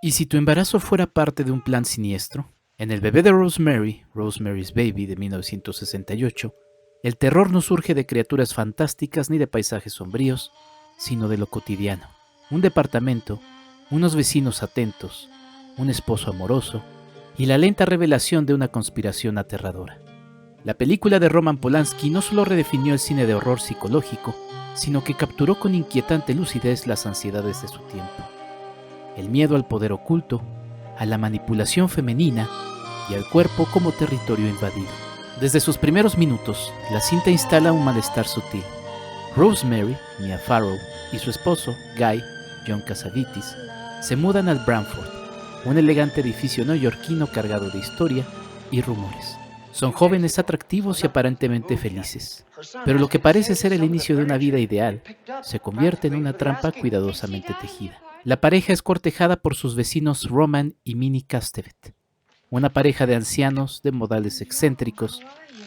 ¿Y si tu embarazo fuera parte de un plan siniestro? En El bebé de Rosemary, Rosemary's Baby de 1968, el terror no surge de criaturas fantásticas ni de paisajes sombríos, sino de lo cotidiano. Un departamento, unos vecinos atentos, un esposo amoroso y la lenta revelación de una conspiración aterradora. La película de Roman Polanski no solo redefinió el cine de horror psicológico, sino que capturó con inquietante lucidez las ansiedades de su tiempo. El miedo al poder oculto, a la manipulación femenina y al cuerpo como territorio invadido. Desde sus primeros minutos, la cinta instala un malestar sutil. Rosemary, Mia Farrow, y su esposo, Guy, John Cassavetes, se mudan al Bramford, un elegante edificio neoyorquino cargado de historia y rumores. Son jóvenes atractivos y aparentemente felices, pero lo que parece ser el inicio de una vida ideal se convierte en una trampa cuidadosamente tejida. La pareja es cortejada por sus vecinos Roman y Minnie Castevet, una pareja de ancianos de modales excéntricos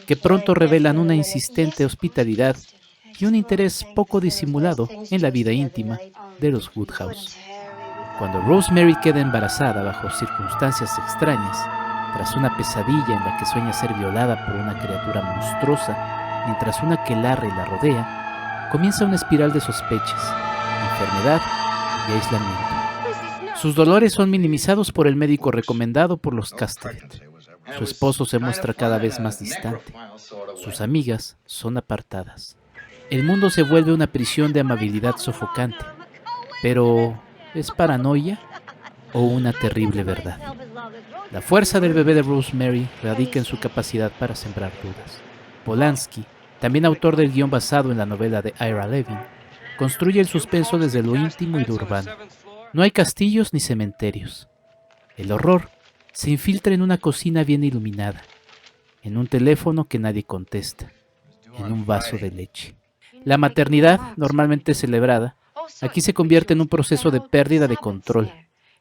que pronto revelan una insistente hospitalidad y un interés poco disimulado en la vida íntima de los Woodhouse. Cuando Rosemary queda embarazada bajo circunstancias extrañas, tras una pesadilla en la que sueña ser violada por una criatura monstruosa, mientras una aquelarre la rodea, comienza una espiral de sospechas, enfermedad y aislamiento. Sus dolores son minimizados por el médico recomendado por los Castevet. Su esposo se muestra cada vez más distante. Sus amigas son apartadas. El mundo se vuelve una prisión de amabilidad sofocante. Pero, ¿es paranoia o una terrible verdad? La fuerza del bebé de Rosemary radica en su capacidad para sembrar dudas. Polanski, también autor del guión basado en la novela de Ira Levin, construye el suspenso desde lo íntimo y lo urbano. No hay castillos ni cementerios. El horror se infiltra en una cocina bien iluminada, en un teléfono que nadie contesta, en un vaso de leche. La maternidad, normalmente celebrada, aquí se convierte en un proceso de pérdida de control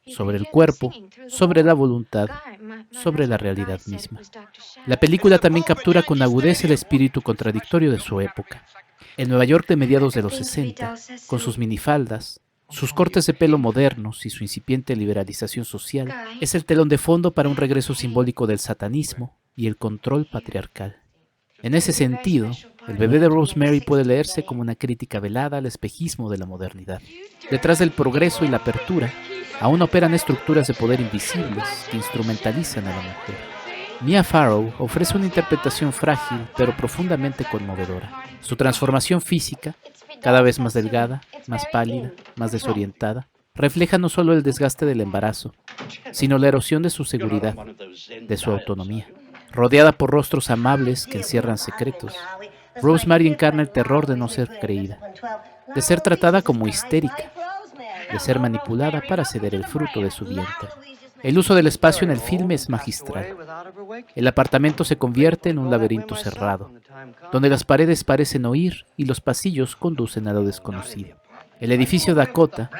sobre el cuerpo, sobre la voluntad, sobre la realidad misma. La película también captura con agudeza el espíritu contradictorio de su época. El Nueva York de mediados de los 60, con sus minifaldas, sus cortes de pelo modernos y su incipiente liberalización social, es el telón de fondo para un regreso simbólico del satanismo y el control patriarcal. En ese sentido, El bebé de Rosemary puede leerse como una crítica velada al espejismo de la modernidad. Detrás del progreso y la apertura, aún operan estructuras de poder invisibles que instrumentalizan a la mujer. Mia Farrow ofrece una interpretación frágil pero profundamente conmovedora. Su transformación física, cada vez más delgada, más pálida, más desorientada, refleja no solo el desgaste del embarazo, sino la erosión de su seguridad, de su autonomía. Rodeada por rostros amables que encierran secretos, Rosemary encarna el terror de no ser creída, de ser tratada como histérica, de ser manipulada para ceder el fruto de su vientre. El uso del espacio en el filme es magistral. El apartamento se convierte en un laberinto cerrado, donde las paredes parecen oír y los pasillos conducen a lo desconocido. El edificio Dakota,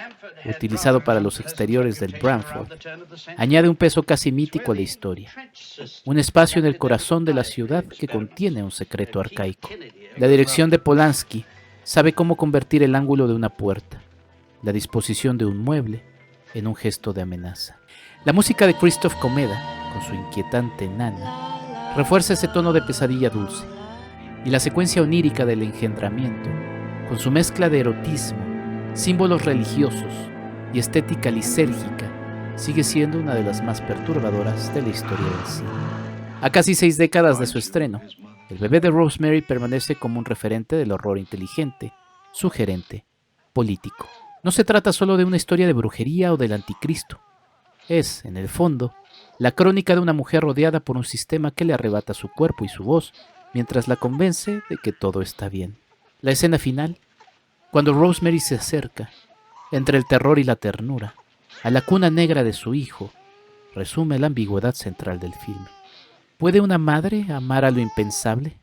utilizado para los exteriores del Bramford, añade un peso casi mítico a la historia. Un espacio en el corazón de la ciudad que contiene un secreto arcaico. La dirección de Polanski sabe cómo convertir el ángulo de una puerta, la disposición de un mueble, en un gesto de amenaza. La música de Christoph Komeda, con su inquietante nana, refuerza ese tono de pesadilla dulce, y la secuencia onírica del engendramiento, con su mezcla de erotismo, símbolos religiosos y estética lisérgica, sigue siendo una de las más perturbadoras de la historia del cine. A casi 6 décadas de su estreno, El bebé de Rosemary permanece como un referente del horror inteligente, sugerente, político. No se trata solo de una historia de brujería o del anticristo. Es, en el fondo, la crónica de una mujer rodeada por un sistema que le arrebata su cuerpo y su voz mientras la convence de que todo está bien. La escena final, cuando Rosemary se acerca, entre el terror y la ternura, a la cuna negra de su hijo, resume la ambigüedad central del filme. ¿Puede una madre amar a lo impensable?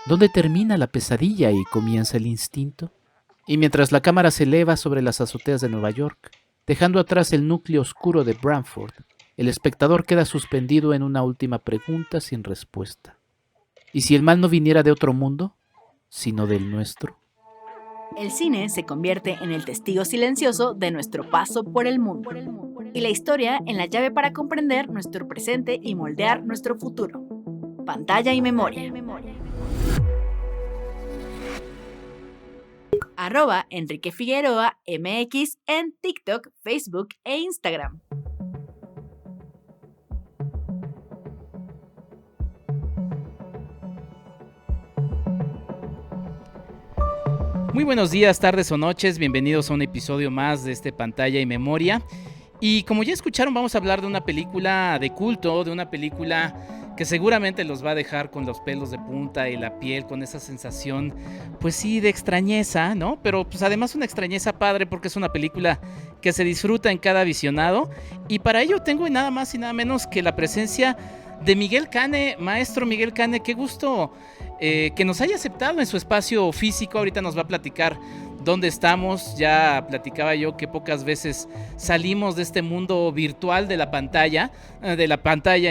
¿Dónde termina la pesadilla y comienza el instinto? Y mientras la cámara se eleva sobre las azoteas de Nueva York, dejando atrás el núcleo oscuro de Bramford, el espectador queda suspendido en una última pregunta sin respuesta. ¿Y si el mal no viniera de otro mundo, sino del nuestro? El cine se convierte en el testigo silencioso de nuestro paso por el mundo. y la historia en la llave para comprender nuestro presente y moldear nuestro futuro. Pantalla y memoria. @Enrique Figueroa MX en TikTok, Facebook e Instagram. Muy buenos días, tardes o noches, bienvenidos a un episodio más de este Pantalla y Memoria. Y como ya escucharon, vamos a hablar de una película de culto, de una película que seguramente los va a dejar con los pelos de punta y la piel con esa sensación, pues sí, de extrañeza, ¿no? Pero pues además una extrañeza padre porque es una película que se disfruta en cada visionado. Y para ello tengo nada más y nada menos que la presencia de Miguel Cane. Maestro Miguel Cane, qué gusto que nos haya aceptado en su espacio físico. Ahorita nos va a platicar dónde estamos. Ya platicaba yo que pocas veces salimos de este mundo virtual de la pantalla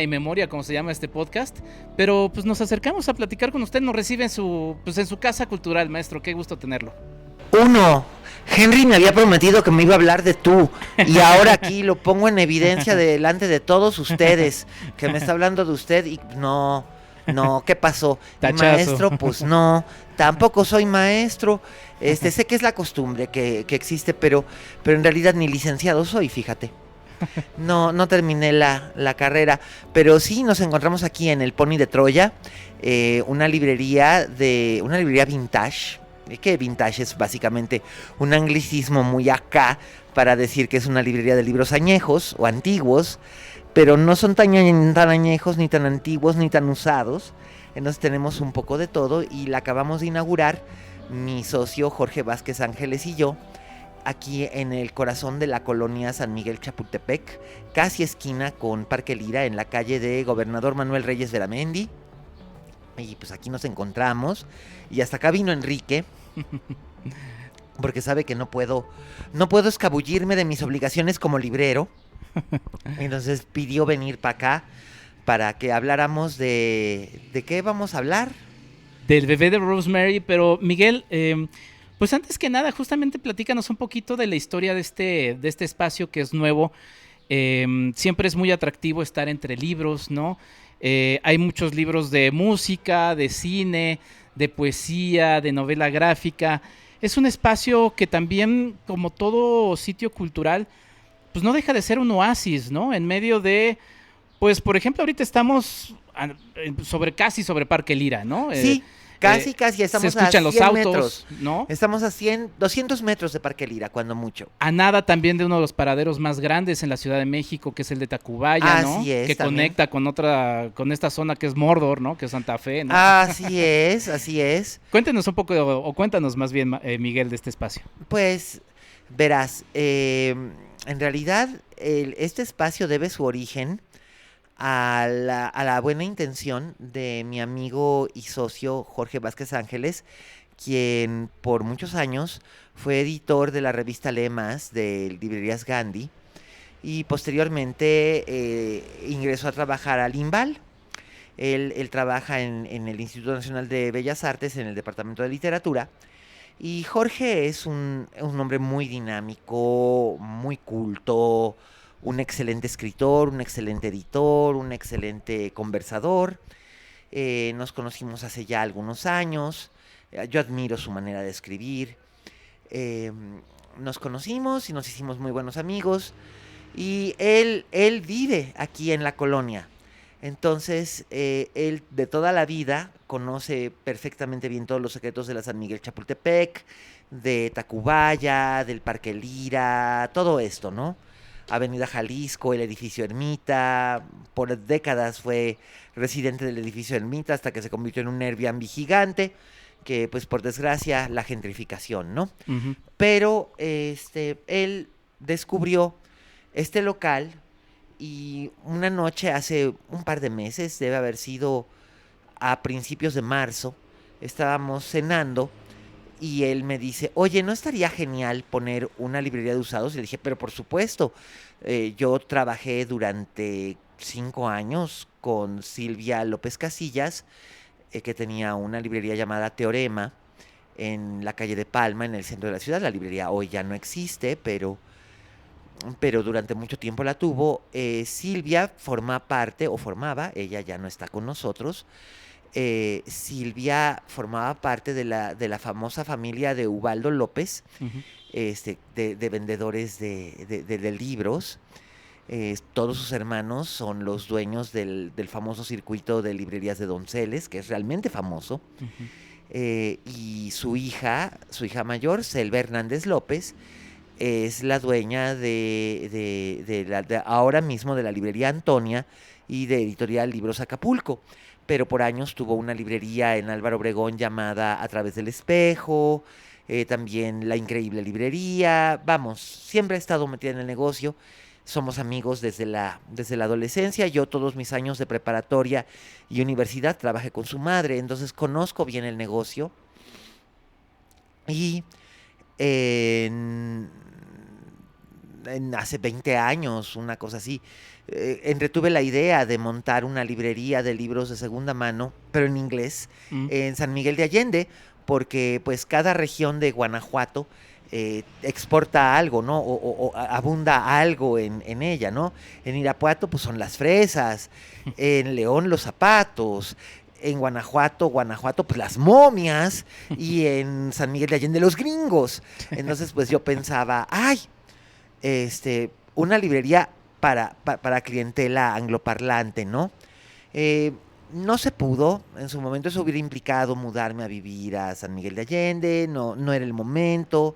y memoria, como se llama este podcast, pero pues nos acercamos a platicar con usted. Nos recibe en su casa cultural, maestro. Qué gusto tenerlo. Henry me había prometido que me iba a hablar de tú, y ahora aquí lo pongo en evidencia delante de todos ustedes, que me está hablando de usted. Y no, ¿qué pasó? Maestro, pues no, tampoco soy maestro. Sé que es la costumbre que existe, pero en realidad ni licenciado soy, fíjate. No terminé la carrera, pero sí nos encontramos aquí en el Pony de Troya, una librería vintage. Que vintage es básicamente un anglicismo muy acá para decir que es una librería de libros añejos o antiguos, pero no son tan añejos, ni tan antiguos, ni tan usados. Entonces tenemos un poco de todo y la acabamos de inaugurar mi socio Jorge Vázquez Ángeles y yo, aquí en el corazón de la colonia San Miguel Chapultepec, casi esquina con Parque Lira, en la calle de Gobernador Manuel Reyes Veramendi. Y pues aquí nos encontramos. Y hasta acá vino Enrique, porque sabe que no puedo escabullirme de mis obligaciones como librero. Entonces pidió venir para acá para que habláramos ¿de qué vamos a hablar? Del bebé de Rosemary. Pero Miguel, pues antes que nada, justamente platícanos un poquito de la historia de este espacio que es nuevo. Siempre es muy atractivo estar entre libros, ¿no? Hay muchos libros de música, de cine, de poesía, de novela gráfica. Es un espacio que también, como todo sitio cultural, pues no deja de ser un oasis, ¿no? En medio de, pues por ejemplo, ahorita estamos casi sobre Parque Lira, ¿no? Sí, casi, estamos se escuchan a 100 los autos, metros, ¿no? Estamos a 200 metros de Parque Lira, cuando mucho. A nada también de uno de los paraderos más grandes en la Ciudad de México, que es el de Tacubaya, ¿no? Así es, que también conecta con esta zona que es Mordor, ¿no? Que es Santa Fe, ¿no? Así es. Cuéntenos un poco, o cuéntanos más bien, Miguel, de este espacio. Pues, verás, en realidad este espacio debe su origen a la buena intención de mi amigo y socio Jorge Vázquez Ángeles, quien por muchos años fue editor de la revista Lee Más de Librerías Gandhi, y posteriormente ingresó a trabajar al INVAL. Él trabaja en el Instituto Nacional de Bellas Artes, en el Departamento de Literatura. Y Jorge es un hombre muy dinámico, muy culto, un excelente escritor, un excelente editor, un excelente conversador. Nos conocimos hace ya algunos años. Yo admiro su manera de escribir. Nos conocimos y nos hicimos muy buenos amigos. Y él vive aquí en la colonia. Entonces, él de toda la vida conoce perfectamente bien todos los secretos de la San Miguel Chapultepec, de Tacubaya, del Parque Lira, todo esto, ¿no? Avenida Jalisco, el edificio Ermita. Por décadas fue residente del edificio Ermita hasta que se convirtió en un Airbnb gigante, que pues por desgracia la gentrificación, ¿no? Uh-huh. Pero él descubrió este local. Y una noche, hace un par de meses, debe haber sido a principios de marzo, estábamos cenando y él me dice: oye, ¿no estaría genial poner una librería de usados? Y le dije: pero por supuesto. Yo trabajé durante 5 años con Silvia López Casillas, que tenía una librería llamada Teorema en la calle de Palma, en el centro de la ciudad. La librería hoy ya no existe, pero pero durante mucho tiempo la tuvo. Silvia formaba, ella ya no está con nosotros. Silvia formaba parte de la famosa familia de Ubaldo López, Ujú. de vendedores de libros. Todos sus hermanos son los dueños del famoso circuito de librerías de Donceles, que es realmente famoso. Ujú. Y su hija mayor, Selva Hernández López, es la dueña ahora mismo de la librería Antonia y de Editorial Libros Acapulco. Pero por años tuvo una librería en Álvaro Obregón llamada A Través del Espejo, también La Increíble Librería. Vamos, siempre ha estado metida en el negocio. Somos amigos desde la adolescencia. Yo todos mis años de preparatoria y universidad trabajé con su madre, entonces conozco bien el negocio. Y en, hace 20 años, una cosa así, entretuve la idea de montar una librería de libros de segunda mano, pero en inglés, Mm. en San Miguel de Allende, porque pues cada región de Guanajuato exporta algo, ¿no? O abunda algo en ella, ¿no? En Irapuato, pues son las fresas, en León los zapatos, en Guanajuato, pues las momias, y en San Miguel de Allende los gringos. Entonces, pues yo pensaba, ay, una librería para clientela angloparlante, ¿no? No se pudo, en su momento eso hubiera implicado mudarme a vivir a San Miguel de Allende, no era el momento,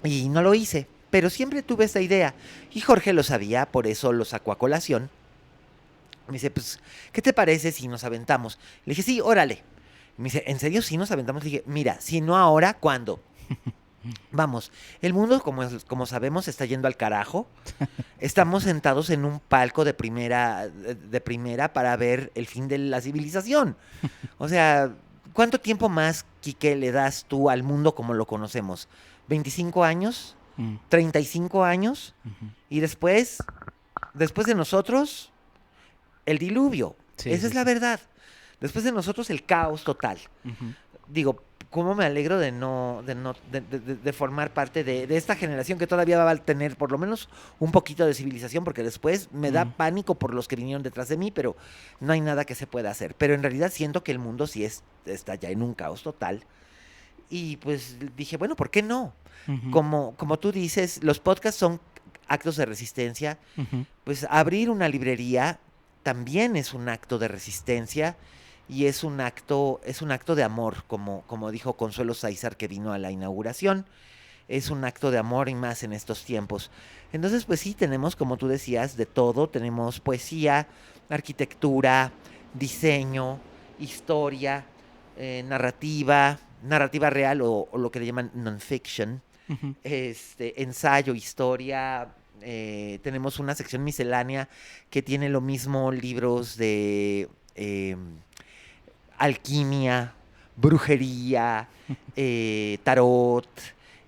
y no lo hice, pero siempre tuve esta idea, y Jorge lo sabía, por eso lo sacó a colación. Me dice, pues, ¿qué te parece si nos aventamos? Le dije, sí, órale. Me dice, ¿en serio si nos aventamos? Le dije, mira, si no ahora, ¿cuándo? Vamos, el mundo, como sabemos, está yendo al carajo. Estamos sentados en un palco de primera para ver el fin de la civilización. O sea, ¿cuánto tiempo más, Quique, le das tú al mundo como lo conocemos? ¿25 años? Mm. ¿35 años? Ujú. Y después de nosotros, el diluvio. Sí, Esa sí, es la sí. verdad. Después de nosotros, el caos total. Ujú. Digo, cómo me alegro de formar parte de esta generación que todavía va a tener por lo menos un poquito de civilización, porque después me da Mm. pánico por los que vinieron detrás de mí, pero no hay nada que se pueda hacer. Pero en realidad siento que el mundo sí está ya en un caos total. Y pues dije, bueno, ¿por qué no? Ujú. Como tú dices, los podcasts son actos de resistencia. Ujú. Pues abrir una librería también es un acto de resistencia y es un acto de amor, como dijo Consuelo Sáizar, que vino a la inauguración. Es un acto de amor, y más en estos tiempos. Entonces, pues sí, tenemos, como tú decías, de todo. Tenemos poesía, arquitectura, diseño, historia, narrativa real o lo que le llaman non-fiction, Ujú. ensayo, historia. Tenemos una sección miscelánea que tiene lo mismo libros de alquimia, brujería, tarot,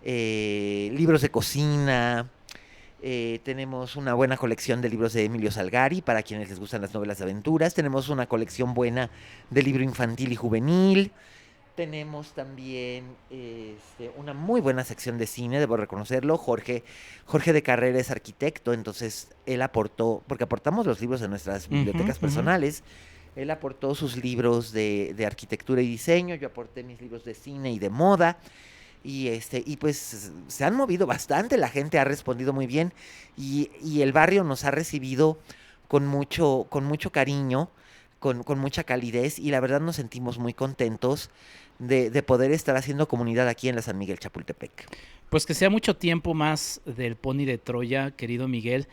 libros de cocina. Tenemos una buena colección de libros de Emilio Salgari para quienes les gustan las novelas de aventuras. Tenemos una colección buena de libro infantil y juvenil. Tenemos también una muy buena sección de cine, debo reconocerlo. Jorge de Carrera es arquitecto, entonces él aportó, porque aportamos los libros de nuestras bibliotecas Ujú, ujú. personales. Él aportó sus libros de arquitectura y diseño, yo aporté mis libros de cine y de moda. Y pues se han movido bastante, la gente ha respondido muy bien y el barrio nos ha recibido con mucho cariño, con mucha calidez, y la verdad nos sentimos muy contentos de poder estar haciendo comunidad aquí en la San Miguel Chapultepec. Pues que sea mucho tiempo más del Pony de Troya, querido Miguel.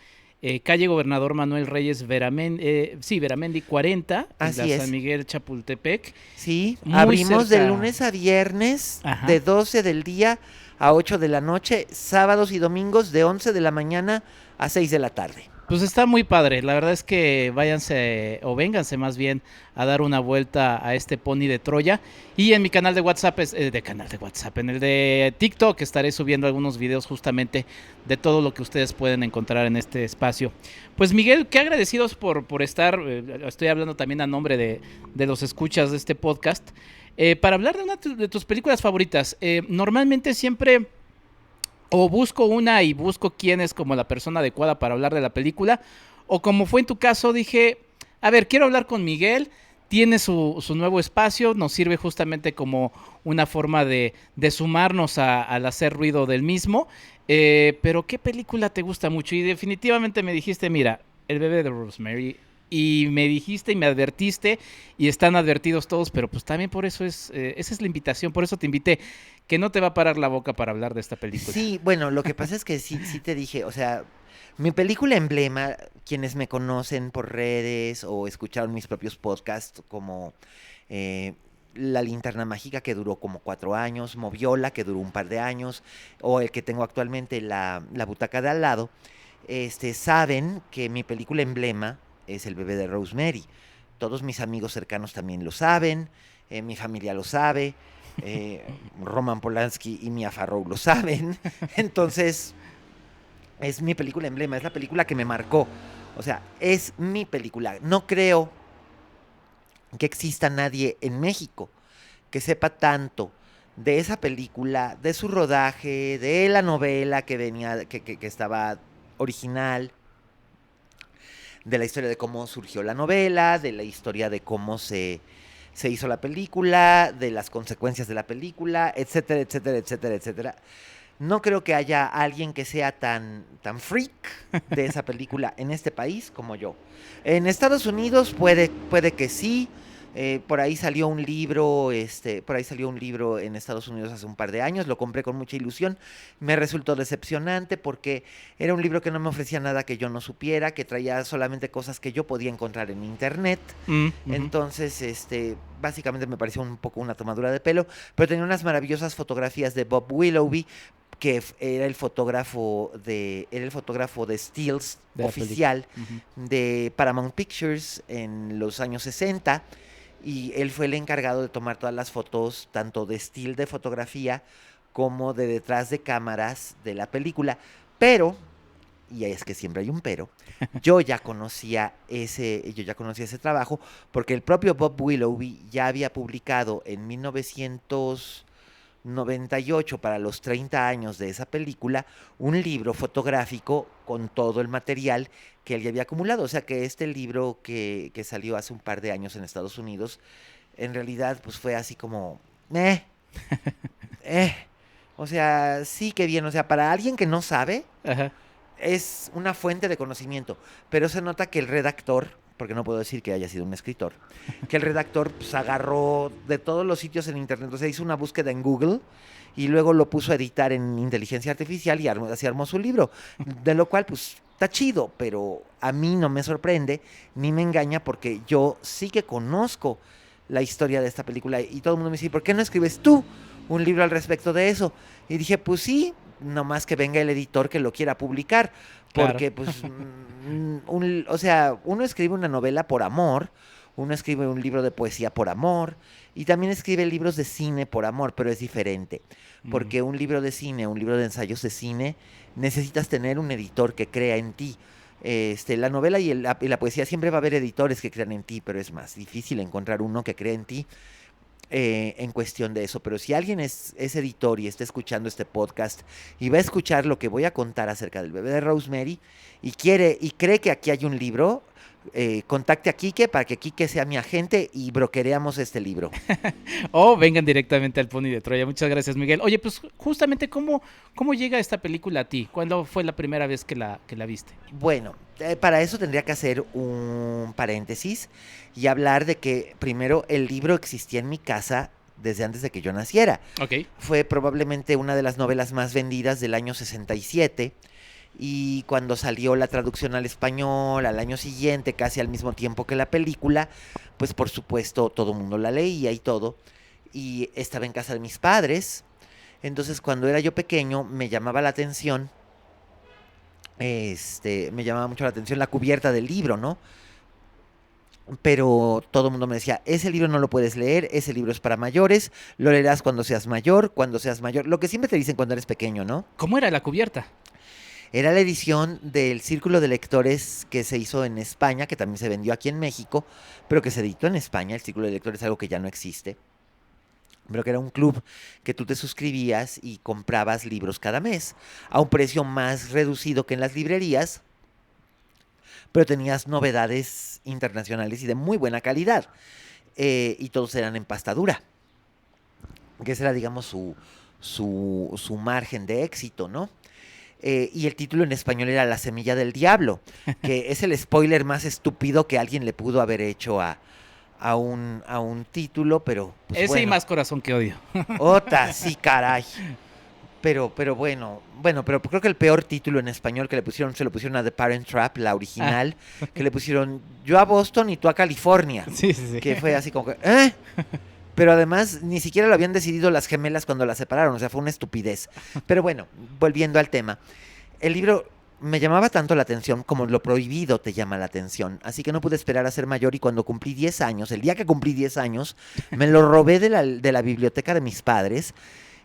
Calle Gobernador Manuel Reyes Veramendi 40, en Así la es. San Miguel Chapultepec. Sí, Muy abrimos de cerca. lunes a viernes, Ajá. de 12 del día a 8 de la noche, sábados y domingos de 11 de la mañana a 6 de la tarde. Pues está muy padre, la verdad es que váyanse o vénganse más bien a dar una vuelta a este Pony de Troya. Y en mi canal de WhatsApp, en el de TikTok estaré subiendo algunos videos justamente de todo lo que ustedes pueden encontrar en este espacio. Pues Miguel, qué agradecidos por estar, estoy hablando también a nombre de los escuchas de este podcast, para hablar de una de tus películas favoritas. Normalmente siempre o busco una y busco quién es como la persona adecuada para hablar de la película, o como fue en tu caso, dije, a ver, quiero hablar con Miguel, tiene su nuevo espacio, nos sirve justamente como una forma de sumarnos al hacer ruido del mismo, pero ¿qué película te gusta mucho? Y definitivamente me dijiste, mira, El bebé de Rosemary, y me dijiste y me advertiste, y están advertidos todos, pero pues también por eso esa es la invitación, por eso te invité, que no te va a parar la boca para hablar de esta película. Sí, bueno, lo que pasa es que sí te dije, o sea, mi película emblema, quienes me conocen por redes o escucharon mis propios podcasts como eh, La Linterna Mágica, que duró como 4 años, Moviola, que duró un par de años, o el que tengo actualmente, La Butaca de al lado, saben que mi película emblema es El bebé de Rosemary. Todos mis amigos cercanos también lo saben, mi familia lo sabe, eh, Roman Polanski y Mia Farrow lo saben. Entonces, es mi película emblema, es la película que me marcó. O sea, es mi película. No creo que exista nadie en México que sepa tanto de esa película, de su rodaje, de la novela que venía, que estaba original, de la historia de cómo surgió la novela, de la historia de cómo se hizo la película, de las consecuencias de la película, etcétera, etcétera, etcétera, etcétera. No creo que haya alguien que sea tan freak de esa película en este país como yo. En Estados Unidos puede que sí. Por ahí salió un libro, por ahí salió un libro en Estados Unidos hace un par de años, lo compré con mucha ilusión, me resultó decepcionante porque era un libro que no me ofrecía nada que yo no supiera, que traía solamente cosas que yo podía encontrar en internet. Ujú. Entonces, básicamente me pareció un poco una tomadura de pelo, pero tenía unas maravillosas fotografías de Bob Willoughby, que era el fotógrafo de Stills De la película. oficial Ujú. de Paramount Pictures en los años 60, y él fue el encargado de tomar todas las fotos, tanto de still de fotografía como de detrás de cámaras de la película. Pero, y es que siempre hay un pero, yo ya conocía ese trabajo porque el propio Bob Willoughby ya había publicado en 1998, para los 30 años de esa película, un libro fotográfico con todo el material que él ya había acumulado. O sea que este libro que salió hace un par de años en Estados Unidos, en realidad pues fue así como, eh, eh. O sea, sí que bien, o sea, para alguien que no sabe, Ajá. es una fuente de conocimiento, pero se nota que el redactor, porque no puedo decir que haya sido un escritor, que el redactor pues agarró de todos los sitios en internet, o sea, hizo una búsqueda en Google y luego lo puso a editar en inteligencia artificial y así armó su libro, de lo cual pues está chido, pero a mí no me sorprende ni me engaña porque yo sí que conozco la historia de esta película y todo el mundo me dice, ¿por qué no escribes tú un libro al respecto de eso? Y dije, pues sí, nomás que venga el editor que lo quiera publicar, Claro. porque pues, o sea, uno escribe una novela por amor, uno escribe un libro de poesía por amor, y también escribe libros de cine por amor, pero es diferente, Mm. porque un libro de cine, un libro de ensayos de cine, necesitas tener un editor que crea en ti. La novela y la poesía siempre va a haber editores que crean en ti, pero es más difícil encontrar uno que crea en ti en cuestión de eso. Pero si alguien es editor y está escuchando este podcast y va a escuchar lo que voy a contar acerca del bebé de Rosemary y cree que aquí hay un libro, contacte a Quique para que Quique sea mi agente y broquereamos este libro. O vengan directamente al Pony de Troya. Muchas gracias, Miguel. Oye, pues justamente, ¿cómo llega esta película a ti? ¿Cuándo fue la primera vez que la viste? Bueno, para eso tendría que hacer un paréntesis y hablar de que primero el libro existía en mi casa desde antes de que yo naciera. Ok. Fue probablemente una de las novelas más vendidas del año 67, y cuando salió la traducción al español al año siguiente, casi al mismo tiempo que la película, pues por supuesto todo el mundo la leía y todo, y estaba en casa de mis padres. Entonces cuando era yo pequeño me llamaba la atención, me llamaba mucho la atención la cubierta del libro, ¿no? Pero todo el mundo me decía, ese libro no lo puedes leer, ese libro es para mayores, lo leerás cuando seas mayor, lo que siempre te dicen cuando eres pequeño, ¿no? ¿Cómo era la cubierta? Era la edición del Círculo de Lectores que se hizo en España, que también se vendió aquí en México, pero que se editó en España. El Círculo de Lectores es algo que ya no existe. pero que era un club que tú te suscribías y comprabas libros cada mes a un precio más reducido que en las librerías, pero tenías novedades internacionales y de muy buena calidad. Y todos eran en pasta dura, que ese era, digamos, su margen de éxito, ¿no? Y el título en español era La semilla del diablo, que es el spoiler más estúpido que alguien le pudo haber hecho a un título, pero pues Ese y bueno. Más corazón que odio. Ota, sí, caray. Pero bueno, pero creo que el peor título en español que le pusieron, se lo pusieron a The Parent Trap, la original, que le pusieron yo a Boston y tú a California, Sí, sí, sí. que fue así como que, ¿eh? Pero además ni siquiera lo habían decidido las gemelas cuando las separaron, o sea, fue una estupidez. Pero bueno, volviendo al tema, el libro me llamaba tanto la atención como lo prohibido te llama la atención, así que no pude esperar a ser mayor y cuando cumplí 10 años, el día que cumplí 10 años, me lo robé de la biblioteca de mis padres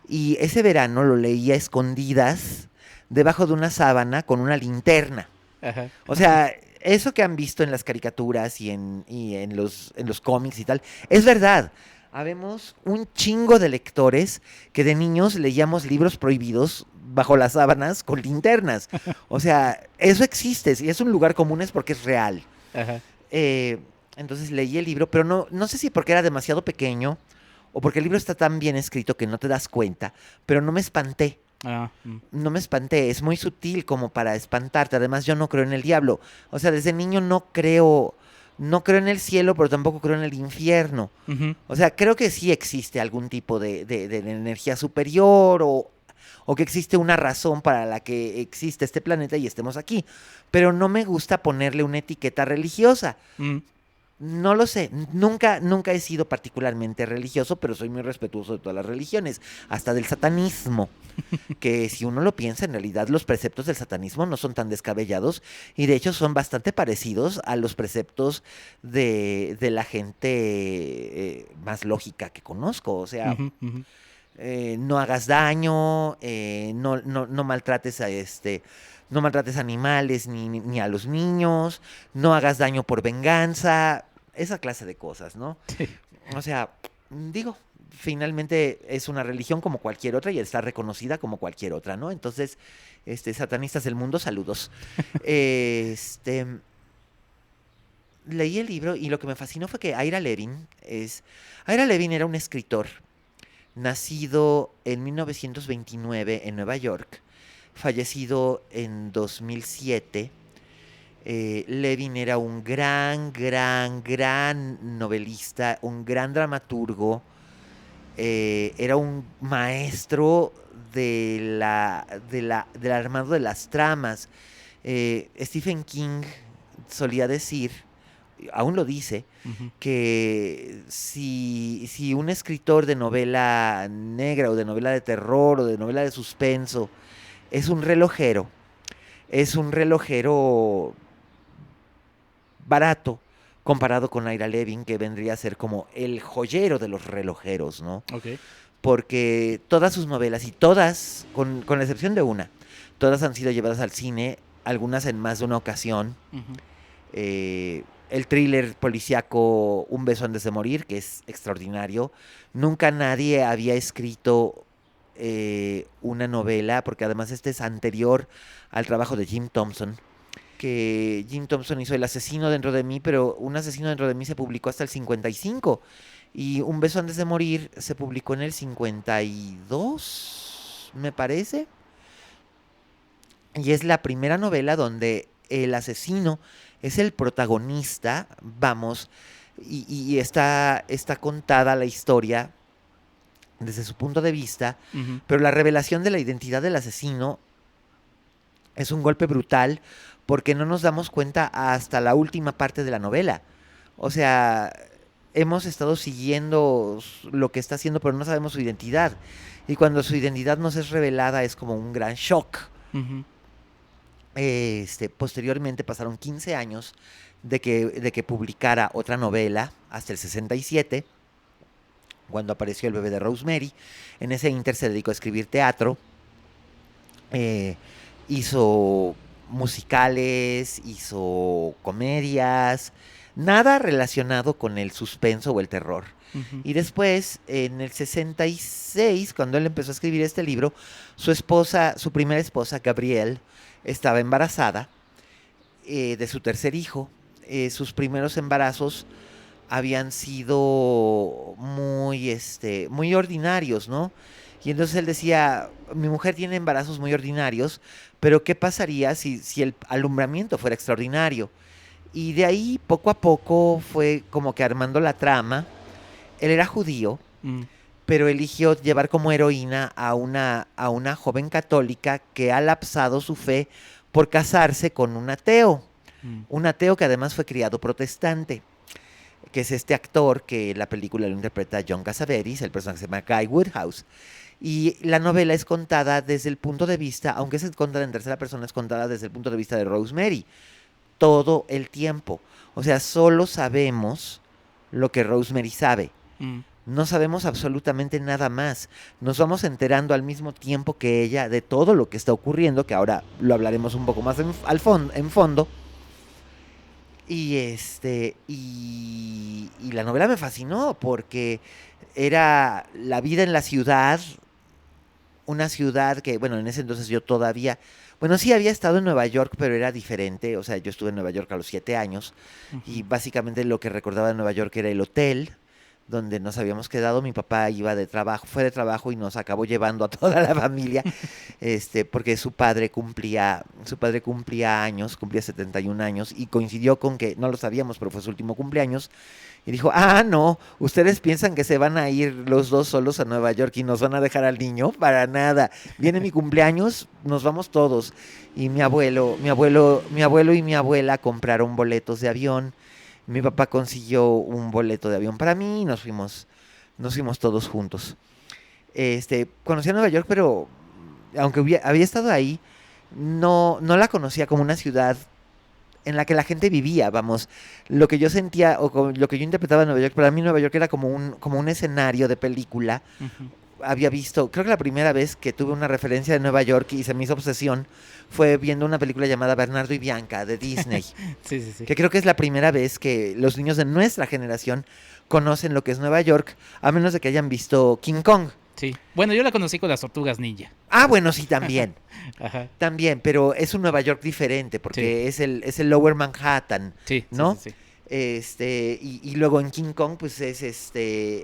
y ese verano lo leí a escondidas debajo de una sábana con una linterna. Ajá. O sea, eso que han visto en las caricaturas y en los cómics y tal, es verdad. Habemos un chingo de lectores que de niños leíamos libros prohibidos bajo las sábanas con linternas. O sea, eso existe, y es un lugar común, es porque es real. Ajá. Entonces leí el libro, pero no sé si porque era demasiado pequeño o porque el libro está tan bien escrito que no te das cuenta, pero no me espanté. Ah, No me espanté, es muy sutil como para espantarte. Además, yo no creo en el diablo. O sea, desde niño no creo en el cielo, pero tampoco creo en el infierno. ujú. O sea, creo que sí existe algún tipo de energía superior o que existe una razón para la que existe este planeta y estemos aquí. Pero no me gusta ponerle una etiqueta religiosa. Mm. No lo sé, nunca he sido particularmente religioso, pero soy muy respetuoso de todas las religiones, hasta del satanismo, que si uno lo piensa, en realidad los preceptos del satanismo no son tan descabellados y de hecho son bastante parecidos a los preceptos de la gente más lógica que conozco, o sea, Ujú, ujú. no hagas daño, no maltrates no maltrates animales ni a los niños, no hagas daño por venganza, esa clase de cosas, ¿no? Sí. O sea, digo, finalmente es una religión como cualquier otra y está reconocida como cualquier otra, ¿no? Entonces, satanistas del mundo, saludos. Leí el libro y lo que me fascinó fue que Ira Levin era un escritor nacido en 1929 en Nueva York, fallecido en 2007. Levin era un gran novelista, un gran dramaturgo, era un maestro del armado de las tramas. Stephen King solía decir, aún lo dice, Ujú. que si un escritor de novela negra o de novela de terror o de novela de suspenso es un relojero barato comparado con Ira Levin, que vendría a ser como el joyero de los relojeros, ¿no? Ok. Porque todas sus novelas, y todas, con la excepción de una, todas han sido llevadas al cine, algunas en más de una ocasión. Ujú. El thriller policíaco Un beso antes de morir, que es extraordinario. Nunca nadie había escrito una novela, porque además este es anterior al trabajo de Jim Thompson, que Jim Thompson hizo El asesino dentro de mí, pero Un asesino dentro de mí se publicó hasta el 55 y Un beso antes de morir se publicó en el 52, me parece. Y es la primera novela donde el asesino es el protagonista, vamos, y está contada la historia desde su punto de vista, Ujú. pero la revelación de la identidad del asesino es un golpe brutal porque no nos damos cuenta hasta la última parte de la novela. O sea, hemos estado siguiendo lo que está haciendo, pero no sabemos su identidad. Y cuando su identidad nos es revelada es como un gran shock. Ujú. Posteriormente pasaron 15 años de que publicara otra novela, hasta el 67, cuando apareció El bebé de Rosemary. En ese inter se dedicó a escribir teatro, hizo musicales, hizo comedias, Nada relacionado con el suspenso o el terror. Ujú. Y después, en el 66, cuando él empezó a escribir este libro, su esposa, su primera esposa, Gabrielle, estaba embarazada de su tercer hijo. Sus primeros embarazos habían sido muy ordinarios, ¿no? Y entonces él decía, mi mujer tiene embarazos muy ordinarios, pero ¿qué pasaría si el alumbramiento fuera extraordinario? Y de ahí, poco a poco, fue como que armando la trama. Él era judío, Mm, pero eligió llevar como heroína a una joven católica que ha lapsado su fe por casarse con mm. un ateo que además fue criado protestante, que es este actor que en la película lo interpreta John Cassavetes, el personaje se llama Guy Woodhouse. Y la novela es contada desde el punto de vista, aunque es contada en tercera persona, es contada desde el punto de vista de Rosemary, todo el tiempo. O sea, solo sabemos lo que Rosemary sabe. Mm. No sabemos absolutamente nada más. Nos vamos enterando al mismo tiempo que ella de todo lo que está ocurriendo, que ahora lo hablaremos un poco más en fondo. Y la novela me fascinó porque era la vida en la ciudad, una ciudad que, bueno, en ese entonces yo todavía, bueno, sí había estado en Nueva York, pero era diferente. O sea, yo estuve en Nueva York a los 7 años y Ujú. básicamente lo que recordaba de Nueva York era el hotel donde nos habíamos quedado. Mi papá iba de trabajo, fue de trabajo y nos acabó llevando a toda la familia, porque su padre cumplía años, cumplía 71 años y coincidió con que, no lo sabíamos, pero fue su último cumpleaños. Y dijo, no, ustedes piensan que se van a ir los dos solos a Nueva York y nos van a dejar al niño, para nada. Viene mi cumpleaños, nos vamos todos. Y mi abuelo y mi abuela compraron boletos de avión. Mi papá consiguió un boleto de avión para mí y nos fuimos todos juntos. Conocí a Nueva York, pero aunque había estado ahí, no la conocía como una ciudad en la que la gente vivía, vamos. Lo que yo sentía lo que yo interpretaba de Nueva York, para mí Nueva York era como un escenario de película. Ujú. Había visto, creo que la primera vez que tuve una referencia de Nueva York y se me hizo obsesión fue viendo una película llamada Bernardo y Bianca de Disney, Sí, sí, sí. que creo que es la primera vez que los niños de nuestra generación conocen lo que es Nueva York, a menos de que hayan visto King Kong. Sí. Bueno, yo la conocí con las tortugas ninja. Bueno, sí, también. Ajá. También, pero es un Nueva York diferente, porque Sí. es el Lower Manhattan, Sí, sí, ¿no? sí, sí. Y luego en King Kong, pues es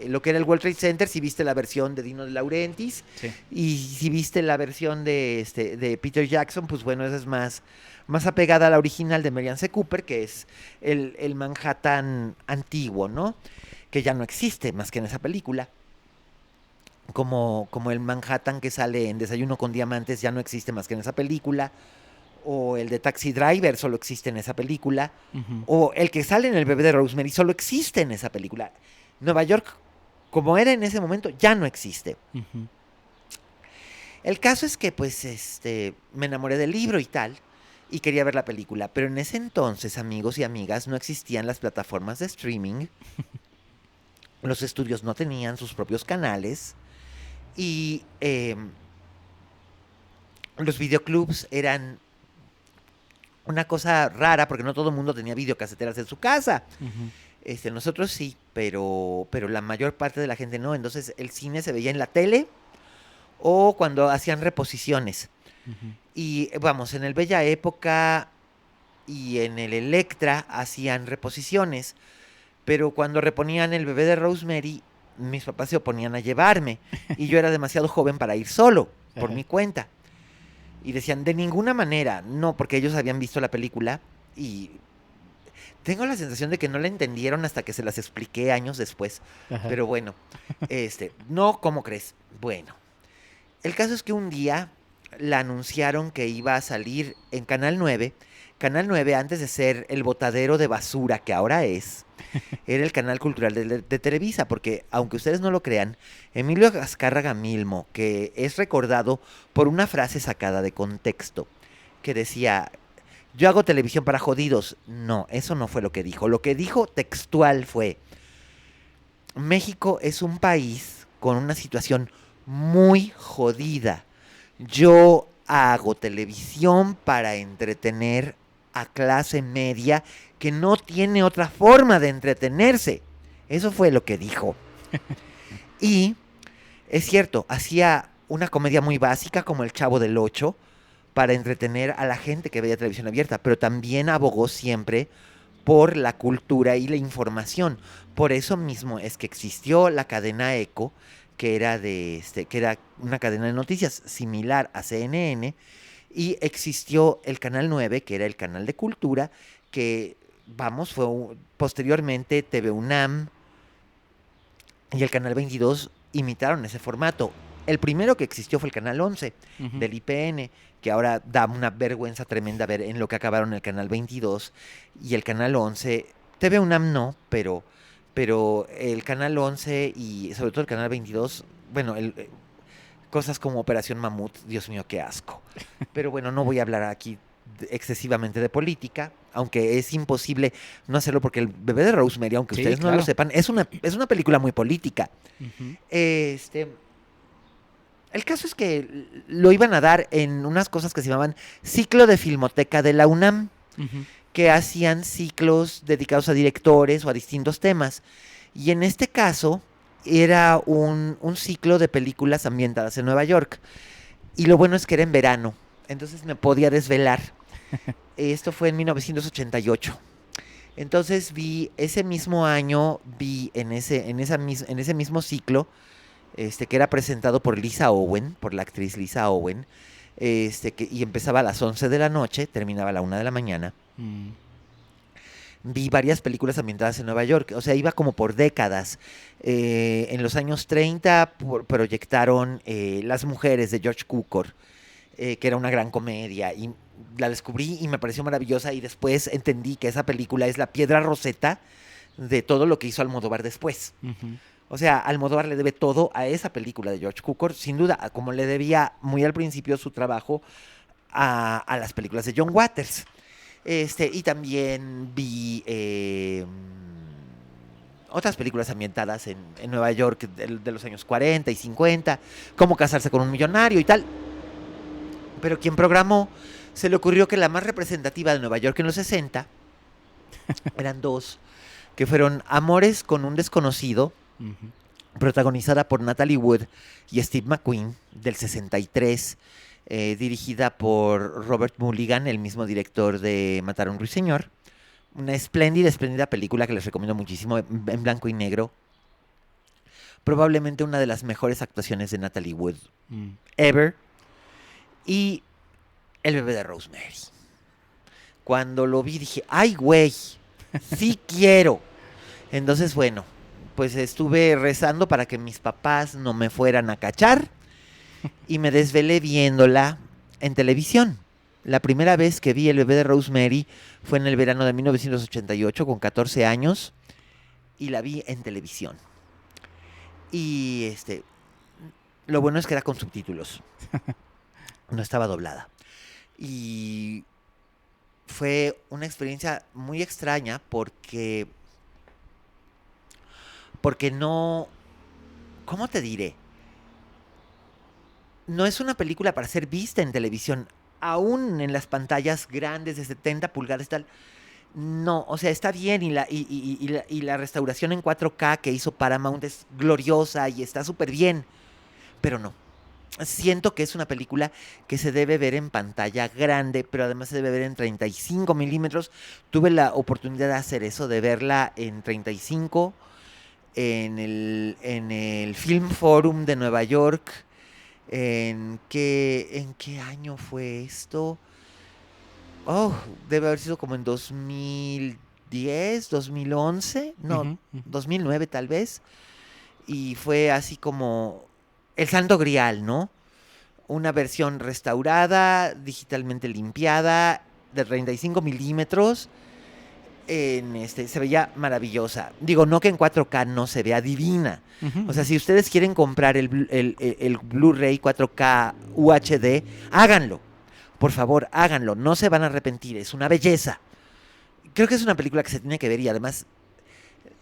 lo que era el World Trade Center, si viste la versión de Dino De Laurentiis, Sí. y si viste la versión de Peter Jackson, pues bueno, esa es más apegada a la original de Merian C. Cooper, que es el Manhattan antiguo, ¿no? Que ya no existe más que en esa película. Como el Manhattan que sale en Desayuno con Diamantes ya no existe más que en esa película. O el de Taxi Driver solo existe en esa película. Ujú. O el que sale en El bebé de Rosemary solo existe en esa película. Nueva York, como era en ese momento, ya no existe. Ujú. El caso es que, pues, me enamoré del libro y tal, y quería ver la película. Pero en ese entonces, amigos y amigas, no existían las plataformas de streaming. Los estudios no tenían sus propios canales. Y los videoclubs eran una cosa rara porque no todo el mundo tenía videocaseteras en su casa. Ujú. Nosotros sí, pero la mayor parte de la gente no. Entonces el cine se veía en la tele o cuando hacían reposiciones. Ujú. Y vamos, en el Bella Época y en el Electra hacían reposiciones. Pero cuando reponían El bebé de Rosemary, mis papás se oponían a llevarme. Y yo era demasiado joven para ir solo, por Ajá. mi cuenta. Y decían, de ninguna manera, no, porque ellos habían visto la película y tengo la sensación de que no la entendieron hasta que se las expliqué años después. Ajá. Pero bueno, no, ¿cómo crees? Bueno, el caso es que un día la anunciaron que iba a salir en Canal 9. Canal 9, antes de ser el botadero de basura que ahora es, era el canal cultural de Televisa, porque aunque ustedes no lo crean, Emilio Azcárraga Milmo, que es recordado por una frase sacada de contexto, que decía, yo hago televisión para jodidos. No, eso no fue lo que dijo. Lo que dijo textual fue, México es un país con una situación muy jodida. Yo hago televisión para entretener a clase media que no tiene otra forma de entretenerse. Eso fue lo que dijo. Y es cierto, hacía una comedia muy básica como El Chavo del Ocho para entretener a la gente que veía televisión abierta, pero también abogó siempre por la cultura y la información. Por eso mismo es que existió la cadena ECO, que era que era una cadena de noticias similar a CNN, y existió el Canal 9, que era el canal de cultura, que, vamos, posteriormente TV UNAM y el Canal 22 imitaron ese formato. El primero que existió fue el Canal 11 del IPN, que ahora da una vergüenza tremenda ver en lo que acabaron el Canal 22 y el Canal 11. TV UNAM no, pero el Canal 11 y sobre todo el Canal 22, bueno, cosas como Operación Mamut, Dios mío, qué asco. Pero bueno, no voy a hablar aquí excesivamente de política, aunque es imposible no hacerlo porque El bebé de Rosemary, aunque Sí, ustedes no claro. lo sepan, es una película muy política. Ujú. El caso es que lo iban a dar en unas cosas que se llamaban Ciclo de Filmoteca de la UNAM, Ujú. que hacían ciclos dedicados a directores o a distintos temas. Y en este caso era un ciclo de películas ambientadas en Nueva York. Y lo bueno es que era en verano, entonces me podía desvelar. Esto fue en 1988. Entonces ese mismo año, vi en ese mismo ciclo, que era presentado por Lisa Owen, por la actriz Lisa Owen, y empezaba a las 11 de la noche, terminaba a la 1 de la mañana. Mm. Vi varias películas ambientadas en Nueva York, o sea, iba como por décadas. En los años 30 proyectaron Las Mujeres de George Cukor, que era una gran comedia, y la descubrí y me pareció maravillosa, y después entendí que esa película es la piedra roseta de todo lo que hizo Almodóvar después. Ujú. O sea, Almodóvar le debe todo a esa película de George Cukor, sin duda, como le debía muy al principio su trabajo a las películas de John Waters. Y también vi otras películas ambientadas en Nueva York de los años 40 y 50, Cómo casarse con un millonario y tal. Pero quien programó, se le ocurrió que la más representativa de Nueva York en los 60 eran dos, que fueron Amores con un desconocido, Ujú. protagonizada por Natalie Wood y Steve McQueen, del 63, dirigida por Robert Mulligan, el mismo director de Matar a un ruiseñor. Una espléndida película que les recomiendo muchísimo, en blanco y negro. Probablemente una de las mejores actuaciones de Natalie Wood Mm. ever. Y El bebé de Rosemary. Cuando lo vi dije, ¡ay, güey! ¡Sí quiero! Entonces, bueno, pues estuve rezando para que mis papás no me fueran a cachar y me desvelé viéndola en televisión. La primera vez que vi El bebé de Rosemary fue en el verano de 1988, con 14 años, y la vi en televisión. Y lo bueno es que era con subtítulos. No estaba doblada. Y fue una experiencia muy extraña porque no, ¿cómo te diré? No es una película para ser vista en televisión, aún en las pantallas grandes de 70 pulgadas y tal. No, o sea, está bien y la restauración en 4K que hizo Paramount es gloriosa y está súper bien, pero no. Siento que es una película que se debe ver en pantalla grande, pero además se debe ver en 35 milímetros. Tuve la oportunidad de hacer eso, de verla en 35 en el Film Forum de Nueva York. ¿En qué año fue esto? Oh, debe haber sido como en 2010, 2011, no, Ujú, ujú. 2009 tal vez. Y fue así como el santo grial, ¿no? Una versión restaurada, digitalmente limpiada, de 35 milímetros. Se veía maravillosa. Digo, no que en 4K no se vea divina. Ujú, O sea, ujú. si ustedes quieren comprar el Blu-ray 4K UHD, háganlo. Por favor, háganlo. No se van a arrepentir. Es una belleza. Creo que es una película que se tiene que ver y además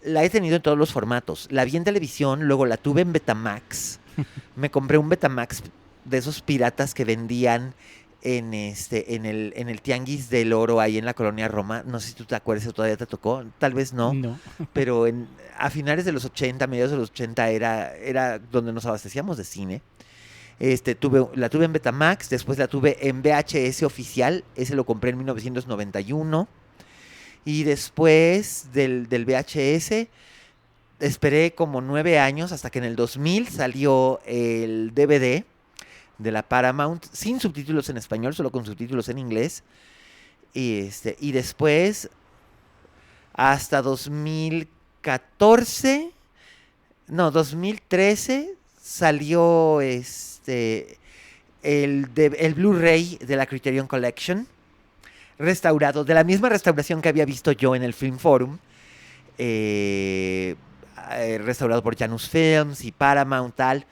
la he tenido en todos los formatos. La vi en televisión, luego la tuve en Betamax. Me compré un Betamax de esos piratas que vendían en el Tianguis del Oro ahí en la colonia Roma. No sé si tú te acuerdas o todavía te tocó, tal vez no, No. pero a finales de los 80, mediados de los 80 era donde nos abastecíamos de cine. La tuve en Betamax, después la tuve en VHS oficial, ese lo compré en 1991. Y después del VHS esperé como 9 años hasta que en el 2000 salió el DVD de la Paramount sin subtítulos en español, solo con subtítulos en inglés. Y después hasta 2014, no, 2013 salió el Blu-ray de la Criterion Collection, restaurado, de la misma restauración que había visto yo en el Film Forum, restaurado por Janus Films y Paramount, tal,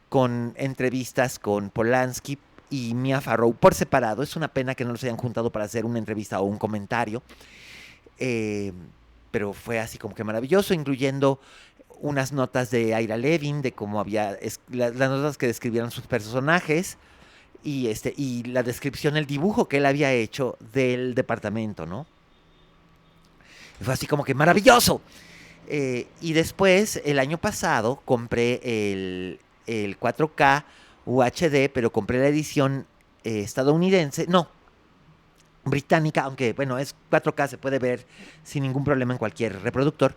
con entrevistas con Polanski y Mia Farrow por separado. Es una pena que no los hayan juntado para hacer una entrevista o un comentario, pero fue así como que maravilloso, incluyendo unas notas de Ira Levin, de cómo había las notas que describieron sus personajes, y la descripción, el dibujo que él había hecho del departamento, ¿no? Fue así como que maravilloso. Y después, el año pasado, compré el 4K UHD, pero compré la edición estadounidense, no, británica, aunque bueno, es 4K, se puede ver sin ningún problema en cualquier reproductor.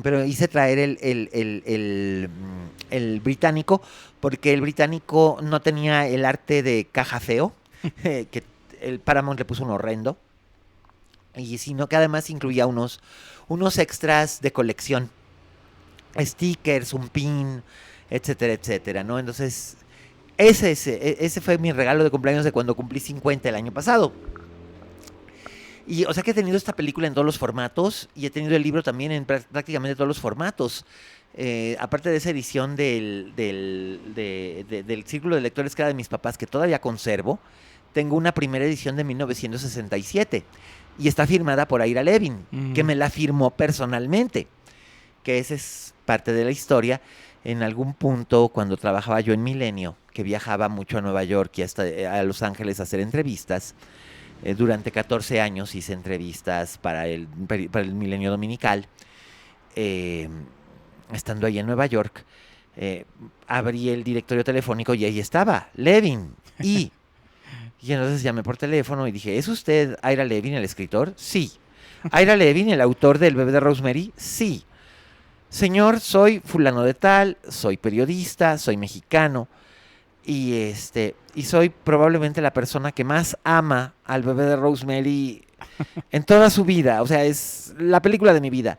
Pero hice traer el británico, porque el británico no tenía el arte de caja feo, que el Paramount le puso un horrendo, y sino que además incluía unos extras de colección, stickers, un pin, etcétera, etcétera, ¿no? Entonces, ese fue mi regalo de cumpleaños de cuando cumplí 50 el año pasado. Y o sea que he tenido esta película en todos los formatos y he tenido el libro también en prácticamente todos los formatos. Aparte de esa edición del Círculo de Lectores que era de mis papás, que todavía conservo, tengo una primera edición de 1967 y está firmada por Ira Levin, que me la firmó personalmente, que esa es parte de la historia. En algún punto, cuando trabajaba yo en Milenio, que viajaba mucho a Nueva York y hasta a Los Ángeles a hacer entrevistas, durante 14 años hice entrevistas para el Milenio Dominical. Estando ahí en Nueva York, abrí el directorio telefónico y ahí estaba, Levin. Y entonces llamé por teléfono y dije, ¿es usted Ira Levin, el escritor? Sí. ¿Ira Levin, el autor del Bebé de Rosemary? Sí. Señor, soy fulano de tal, soy periodista, soy mexicano. Y soy probablemente la persona que más ama al Bebé de Rosemary en toda su vida. O sea, es la película de mi vida.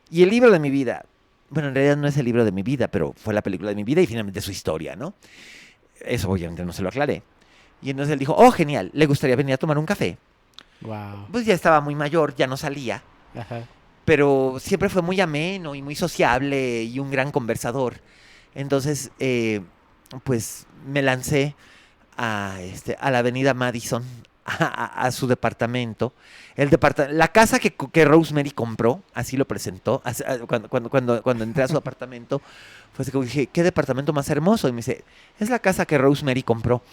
Y el libro de mi vida. Bueno, en realidad no es el libro de mi vida, pero fue la película de mi vida y finalmente su historia, ¿no? Eso obviamente no se lo aclaré. Y entonces él dijo, oh, genial, ¿le gustaría venir a tomar un café? Wow. Pues ya estaba muy mayor, ya no salía. Ajá. Pero siempre fue muy ameno y muy sociable y un gran conversador. Entonces, pues me lancé a la avenida Madison, a su departamento. La casa que Rosemary compró, así lo presentó. Cuando entré a su apartamento, fue así como dije, ¿qué departamento más hermoso? Y me dice, es la casa que Rosemary compró.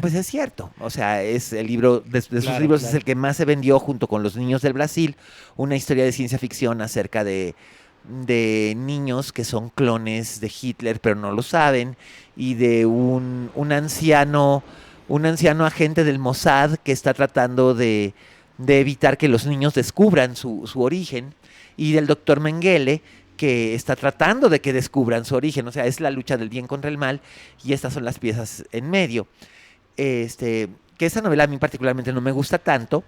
Pues es cierto. O sea, es el libro, de sus libros, claro. Es el que más se vendió junto con Los Niños del Brasil, una historia de ciencia ficción acerca de niños que son clones de Hitler, pero no lo saben, y de un anciano agente del Mossad que está tratando de evitar que los niños descubran su origen, y del doctor Mengele, que está tratando de que descubran su origen. O sea, es la lucha del bien contra el mal, y estas son las piezas en medio. Que esa novela a mí particularmente no me gusta tanto,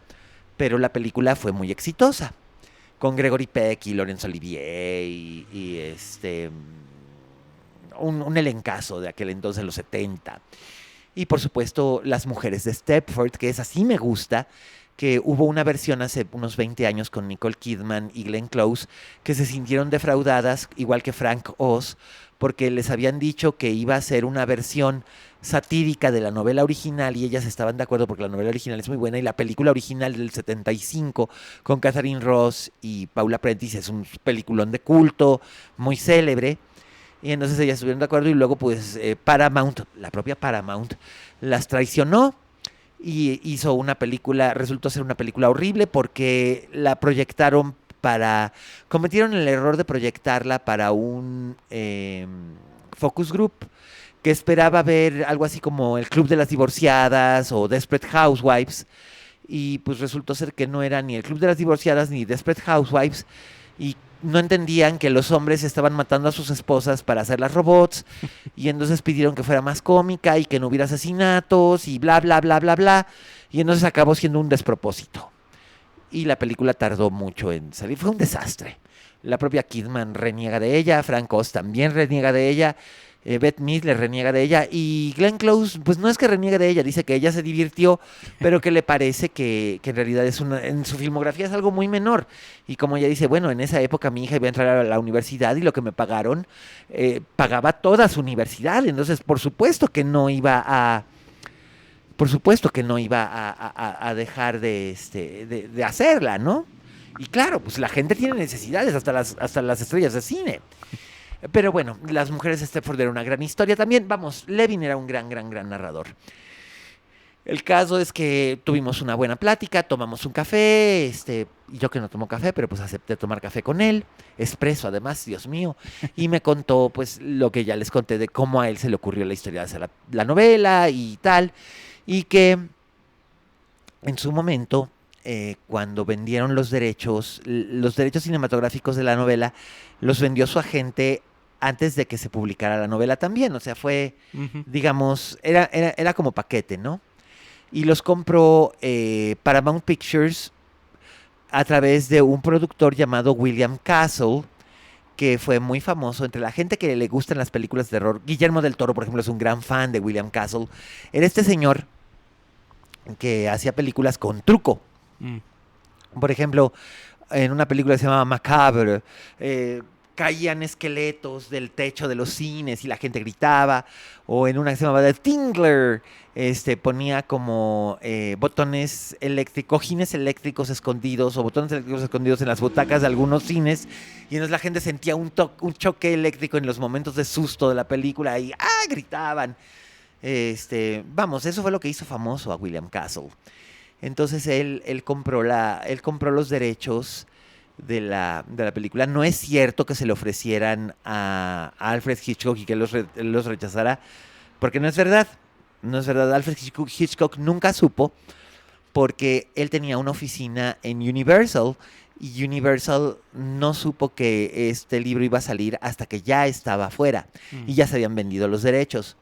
pero la película fue muy exitosa, con Gregory Peck y Laurence Olivier y un elencazo de aquel entonces, los 70. Y por supuesto, Las Mujeres de Stepford, que esa sí me gusta, que hubo una versión hace unos 20 años con Nicole Kidman y Glenn Close, que se sintieron defraudadas, igual que Frank Oz, porque les habían dicho que iba a ser una versión satírica de la novela original, y ellas estaban de acuerdo porque la novela original es muy buena, y la película original del 75 con Catherine Ross y Paula Prentiss es un peliculón de culto, muy célebre. Y entonces ellas estuvieron de acuerdo y luego pues Paramount, la propia Paramount, las traicionó y hizo una película, resultó ser una película horrible porque la proyectaron cometieron el error de proyectarla para un focus group que esperaba ver algo así como El Club de las Divorciadas o Desperate Housewives, y pues resultó ser que no era ni El Club de las Divorciadas ni Desperate Housewives, y no entendían que los hombres estaban matando a sus esposas para hacerlas robots, y entonces pidieron que fuera más cómica y que no hubiera asesinatos y bla, bla, bla, bla, bla, y entonces acabó siendo un despropósito. Y la película tardó mucho en salir, fue un desastre. La propia Kidman reniega de ella, Frank Oz también reniega de ella, Beth Midler reniega de ella, y Glenn Close, pues no es que reniegue de ella, dice que ella se divirtió, pero que le parece que en realidad en su filmografía es algo muy menor. Y como ella dice, bueno, en esa época mi hija iba a entrar a la universidad y lo que me pagaron, pagaba toda su universidad, entonces por supuesto que no iba a dejar de hacerla, ¿no? Y claro, pues la gente tiene necesidades, hasta las estrellas de cine. Pero bueno, Las Mujeres de Stepford era una gran historia también. Vamos, Levin era un gran narrador. El caso es que tuvimos una buena plática, tomamos un café, yo que no tomo café, pero pues acepté tomar café con él, expreso además, Dios mío, y me contó pues lo que ya les conté de cómo a él se le ocurrió la historia de hacer la novela y tal, y que en su momento, cuando vendieron los derechos cinematográficos de la novela, los vendió su agente antes de que se publicara la novela también, o sea, fue, digamos, era como paquete, ¿no? Y los compró Paramount Pictures a través de un productor llamado William Castle, que fue muy famoso entre la gente que le gustan las películas de terror. Guillermo del Toro, por ejemplo, es un gran fan de William Castle. Era este señor que hacía películas con truco. Por ejemplo, en una película que se llamaba Macabre, caían esqueletos del techo de los cines y la gente gritaba. O en una que se llamaba The Tingler, ponía como botones eléctricos, cojines eléctricos escondidos o botones eléctricos escondidos en las butacas de algunos cines, y entonces la gente sentía un choque eléctrico en los momentos de susto de la película y gritaban. Vamos, eso fue lo que hizo famoso a William Castle. Entonces él compró los derechos de la película. No es cierto que se le ofrecieran a Alfred Hitchcock y que él los rechazara, porque no es verdad. No es verdad. Alfred Hitchcock nunca supo, porque él tenía una oficina en Universal, y Universal no supo que este libro iba a salir hasta que ya estaba afuera y ya se habían vendido los derechos.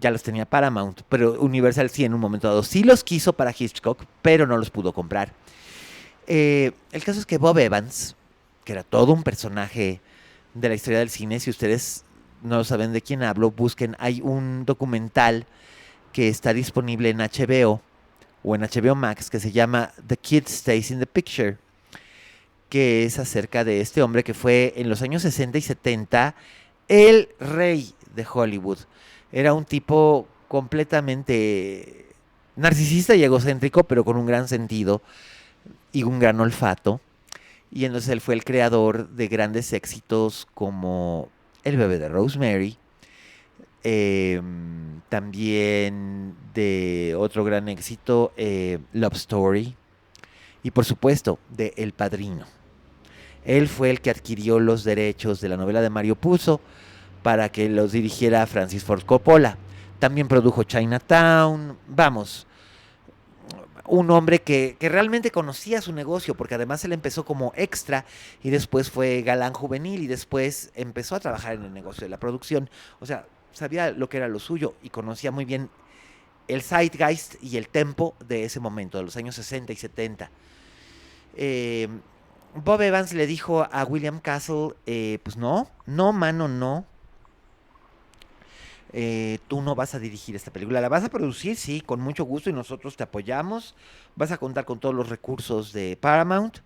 Ya los tenía Paramount, pero Universal sí en un momento dado sí los quiso para Hitchcock, pero no los pudo comprar. El caso es que Bob Evans, que era todo un personaje de la historia del cine, si ustedes no saben de quién hablo, busquen, hay un documental que está disponible en HBO o en HBO Max que se llama The Kid Stays in the Picture, que es acerca de este hombre que fue en los años 60 y 70 el rey de Hollywood. Era un tipo completamente narcisista y egocéntrico, pero con un gran sentido y un gran olfato. Y entonces él fue el creador de grandes éxitos como El bebé de Rosemary, también de otro gran éxito, Love Story, y por supuesto de El Padrino. Él fue el que adquirió los derechos de la novela de Mario Puzo para que los dirigiera Francis Ford Coppola. También produjo Chinatown. Vamos, un hombre que realmente conocía su negocio, porque además él empezó como extra y después fue galán juvenil y después empezó a trabajar en el negocio de la producción. O sea, sabía lo que era lo suyo y conocía muy bien el zeitgeist y el tempo de ese momento, de los años 60 y 70. Bob Evans le dijo a William Castle, pues no, mano, no. Tú no vas a dirigir esta película, la vas a producir, sí, con mucho gusto y nosotros te apoyamos, vas a contar con todos los recursos de Paramount,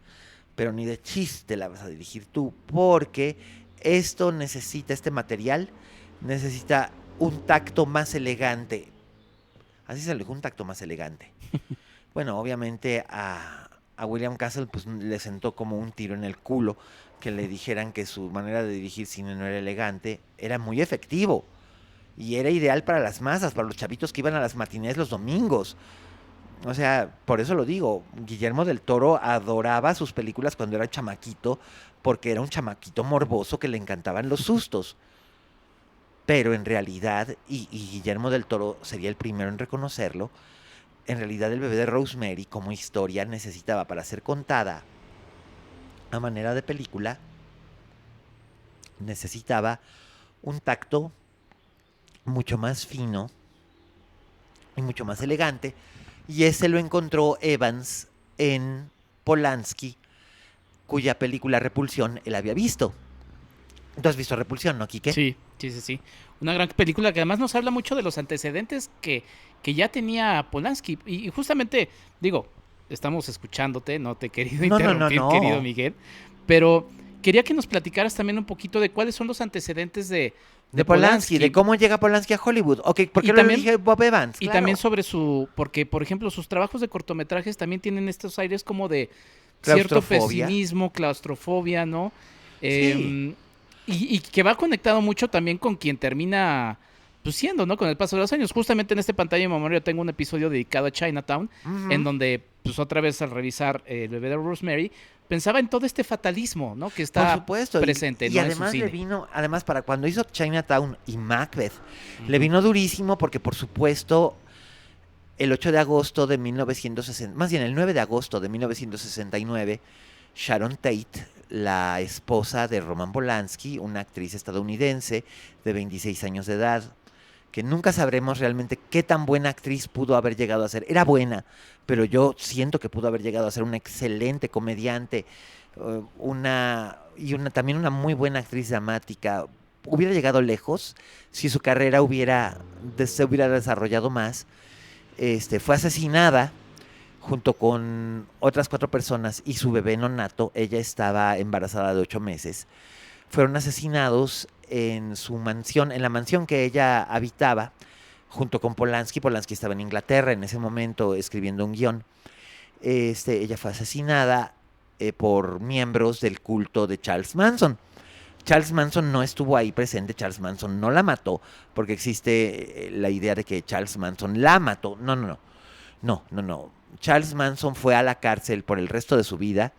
pero ni de chiste la vas a dirigir tú, porque este material necesita un tacto más elegante. Así se le dijo, un tacto más elegante. Bueno, obviamente a a William Castle pues le sentó como un tiro en el culo que le dijeran que su manera de dirigir cine no era elegante. Era muy efectivo y era ideal para las masas, para los chavitos que iban a las matinés los domingos. O sea, por eso lo digo, Guillermo del Toro adoraba sus películas cuando era chamaquito, porque era un chamaquito morboso que le encantaban los sustos. Pero en realidad, y Guillermo del Toro sería el primero en reconocerlo, en realidad el bebé de Rosemary como historia necesitaba, para ser contada a manera de película, necesitaba un tacto mucho más fino y mucho más elegante, y ese lo encontró Evans en Polanski, cuya película Repulsión él había visto. ¿Tú has visto Repulsión, no, Quique? Sí, sí, sí, sí. Una gran película que además nos habla mucho de los antecedentes que ya tenía Polanski. Y justamente, digo, estamos escuchándote, no te he querido interrumpir, querido Miguel, pero quería que nos platicaras también un poquito de cuáles son los antecedentes de Polanski, de cómo llega Polanski a Hollywood. Ok, ¿por qué lo dije Bob Evans? Y claro. también sobre porque por ejemplo sus trabajos de cortometrajes también tienen estos aires como de cierto pesimismo, claustrofobia, ¿no? Sí. Y que va conectado mucho también con quien termina pues siendo, ¿no? Con el paso de los años. Justamente en este pantalla de memoria tengo un episodio dedicado a Chinatown, en donde, pues otra vez al revisar El bebé de Rosemary, pensaba en todo este fatalismo, ¿no? Que está presente, y ¿no? además en su le vino, además para cuando hizo Chinatown y Macbeth, cine. le vino durísimo porque por supuesto el 8 de agosto de 1960, más bien el 9 de agosto de 1969, Sharon Tate, la esposa de Roman Polanski, una actriz estadounidense de 26 años de edad, que nunca sabremos realmente qué tan buena actriz pudo haber llegado a ser. Era buena, pero yo siento que pudo haber llegado a ser una excelente comediante, también una muy buena actriz dramática. Hubiera llegado lejos si su carrera se hubiera desarrollado más. Fue asesinada junto con otras 4 personas y su bebé nonato. Ella estaba embarazada de 8 meses. Fueron asesinados en su mansión, en la mansión que ella habitaba, junto con Polanski. Polanski estaba en Inglaterra en ese momento escribiendo un guión. Ella fue asesinada por miembros del culto de Charles Manson. Charles Manson no estuvo ahí presente, Charles Manson no la mató, porque existe la idea de que Charles Manson la mató. No. Charles Manson fue a la cárcel por el resto de su vida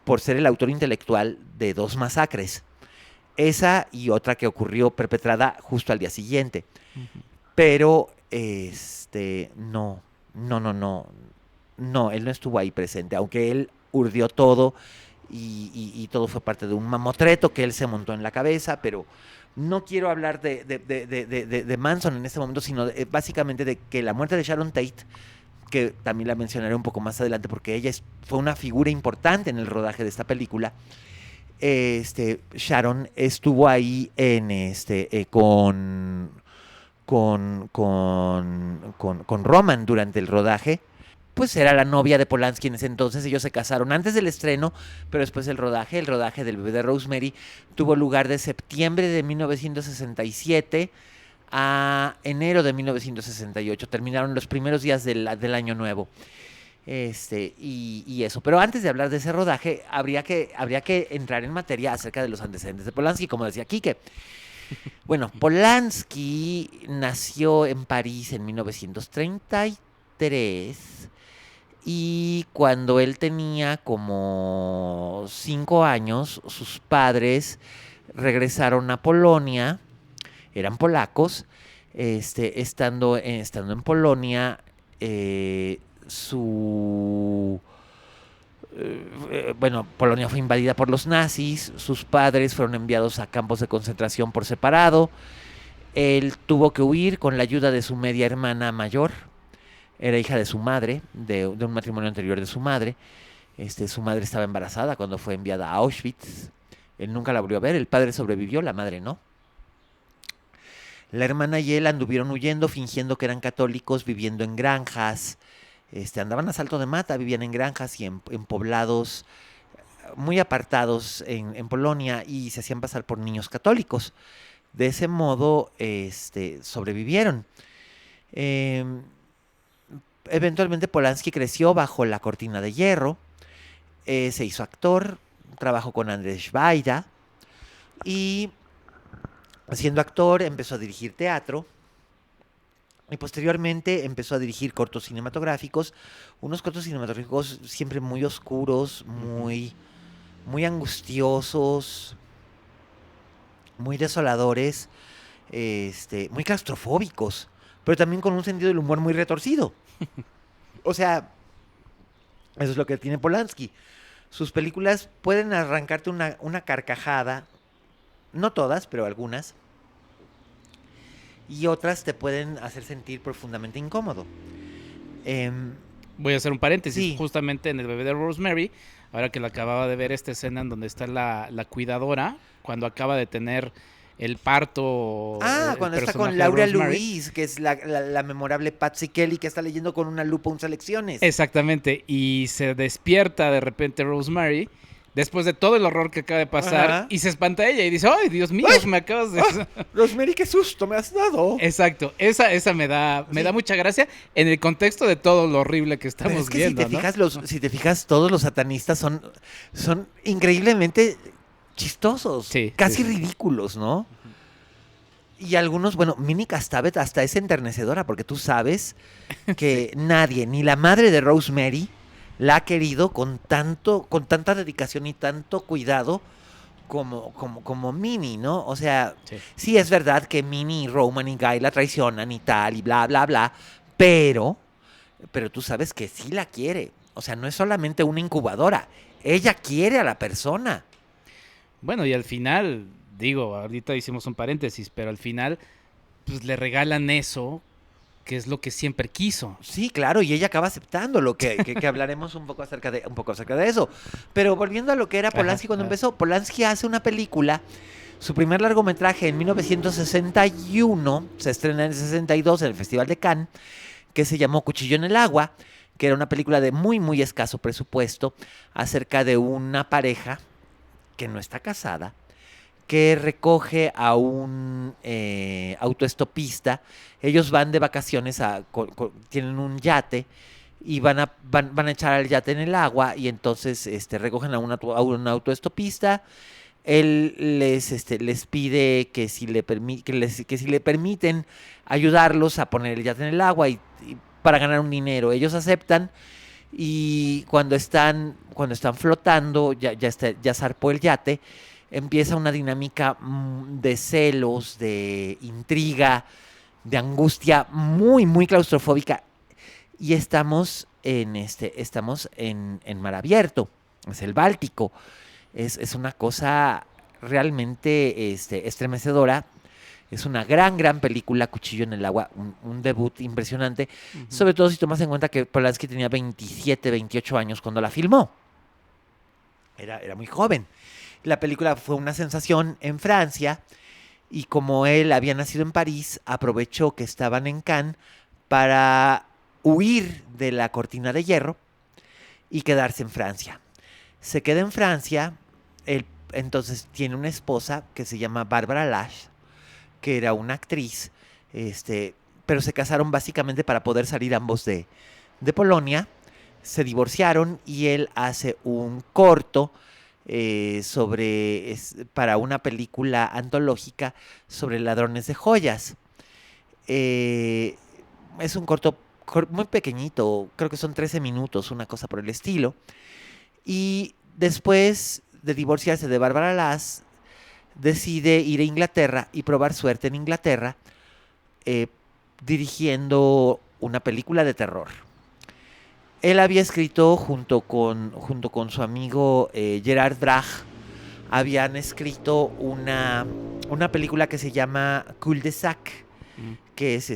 por ser el autor intelectual de 2 masacres. Esa y otra que ocurrió perpetrada justo al día siguiente. Pero, no, él no estuvo ahí presente, aunque él urdió todo y todo fue parte de un mamotreto que él se montó en la cabeza, pero no quiero hablar de Manson en este momento, sino básicamente de que la muerte de Sharon Tate, que también la mencionaré un poco más adelante porque ella fue una figura importante en el rodaje de esta película. Sharon estuvo ahí con Roman durante el rodaje. Pues era la novia de Polanski en ese entonces. Ellos se casaron antes del estreno, pero después del rodaje. El rodaje del bebé de Rosemary tuvo lugar de septiembre de 1967 a enero de 1968. Terminaron los primeros días del año nuevo. Y eso. Pero antes de hablar de ese rodaje, habría que entrar en materia acerca de los antecedentes de Polanski, como decía Quique. Bueno, Polanski nació en París en 1933 y cuando él tenía como 5 años, sus padres regresaron a Polonia, eran polacos. Estando en Polonia, Polonia fue invadida por los nazis, sus padres fueron enviados a campos de concentración por separado. Él tuvo que huir con la ayuda de su media hermana mayor. Era hija de su madre, de un matrimonio anterior de su madre. Su madre estaba embarazada cuando fue enviada a Auschwitz. Él nunca la volvió a ver, el padre sobrevivió, la madre no. La hermana y él anduvieron huyendo, fingiendo que eran católicos, viviendo en granjas. Andaban a salto de mata, vivían en granjas y en poblados muy apartados en Polonia y se hacían pasar por niños católicos. De ese modo, sobrevivieron. Eventualmente Polanski creció bajo la cortina de hierro. Se hizo actor, trabajó con Andrzej Wajda y siendo actor empezó a dirigir teatro y posteriormente empezó a dirigir cortos cinematográficos, unos cortos cinematográficos siempre muy oscuros, muy angustiosos, muy desoladores, muy claustrofóbicos, pero también con un sentido del humor muy retorcido. O sea, eso es lo que tiene Polanski. Sus películas pueden arrancarte una carcajada, no todas, pero algunas, y otras te pueden hacer sentir profundamente incómodo. Voy a hacer un paréntesis, Sí. justamente en El bebé de Rosemary, ahora que la acababa de ver esta escena en donde está la cuidadora, cuando acaba de tener el parto, el Cuando está con personaje de Laura Rosemary. Louise, que es la memorable Patsy Kelly, que está leyendo con una lupa unas lecciones. Exactamente, y se despierta de repente Rosemary, después de todo el horror que acaba de pasar, Ajá. y se espanta ella y dice, ¡ay, Dios mío, ¡Ay! me acabas de... Rosemary, qué susto me has dado. Exacto, esa me da Sí. mucha gracia en el contexto de todo lo horrible que Pero estamos es que viendo, si te ¿no? fijas, si te fijas, todos los satanistas son increíblemente chistosos, Sí, casi sí, sí. ridículos, ¿no? Y algunos, bueno, Minnie Castavet hasta es enternecedora, porque tú sabes que nadie, ni la madre de Rosemary, la ha querido con tanta dedicación y tanto cuidado como Minnie, ¿no? O sea, Sí. sí es verdad que Minnie y Roman y Guy la traicionan y tal, y bla, bla, bla, pero tú sabes que sí la quiere. O sea, no es solamente una incubadora, ella quiere a la persona. Bueno, y al final, digo, ahorita hicimos un paréntesis, pero al final, pues le regalan eso, que es lo que siempre quiso. Sí, claro, y ella acaba aceptando que hablaremos un poco acerca de eso. Pero volviendo a lo que era Ajá, Polanski cuando ajá. empezó, Polanski hace una película, su primer largometraje en 1961, se estrena en el 62 en el Festival de Cannes, que se llamó Cuchillo en el agua, que era una película de muy escaso presupuesto acerca de una pareja que no está casada, que recoge a un autoestopista. Ellos van de vacaciones, tienen un yate y van a echar al yate en el agua y entonces recogen a un autoestopista. Él les pide que que si le permiten ayudarlos a poner el yate en el agua y para ganar un dinero. Ellos aceptan y cuando están flotando, ya zarpó el yate, empieza una dinámica de celos, de intriga, de angustia muy claustrofóbica. Y estamos en mar abierto, es el Báltico. Es una cosa realmente estremecedora. Es una gran película, Cuchillo en el agua, un debut impresionante, Ujú. sobre todo si tomas en cuenta que Polanski tenía 27, 28 años cuando la filmó. Era muy joven. La película fue una sensación en Francia y como él había nacido en París, aprovechó que estaban en Cannes para huir de la cortina de hierro y quedarse en Francia. Se queda en Francia, él entonces tiene una esposa que se llama Barbara Lash, que era una actriz, pero se casaron básicamente para poder salir ambos de Polonia. Se divorciaron y él hace un corto para una película antológica sobre ladrones de joyas. Eh, es un corto muy pequeñito, creo que son 13 minutos, una cosa por el estilo. Y después de divorciarse de Bárbara Lass, decide ir a Inglaterra y probar suerte en Inglaterra eh, dirigiendo una película de terror. Él había escrito junto con su amigo Gerard Drach, habían escrito una película que se llama Cul-de-sac, Ujú. que es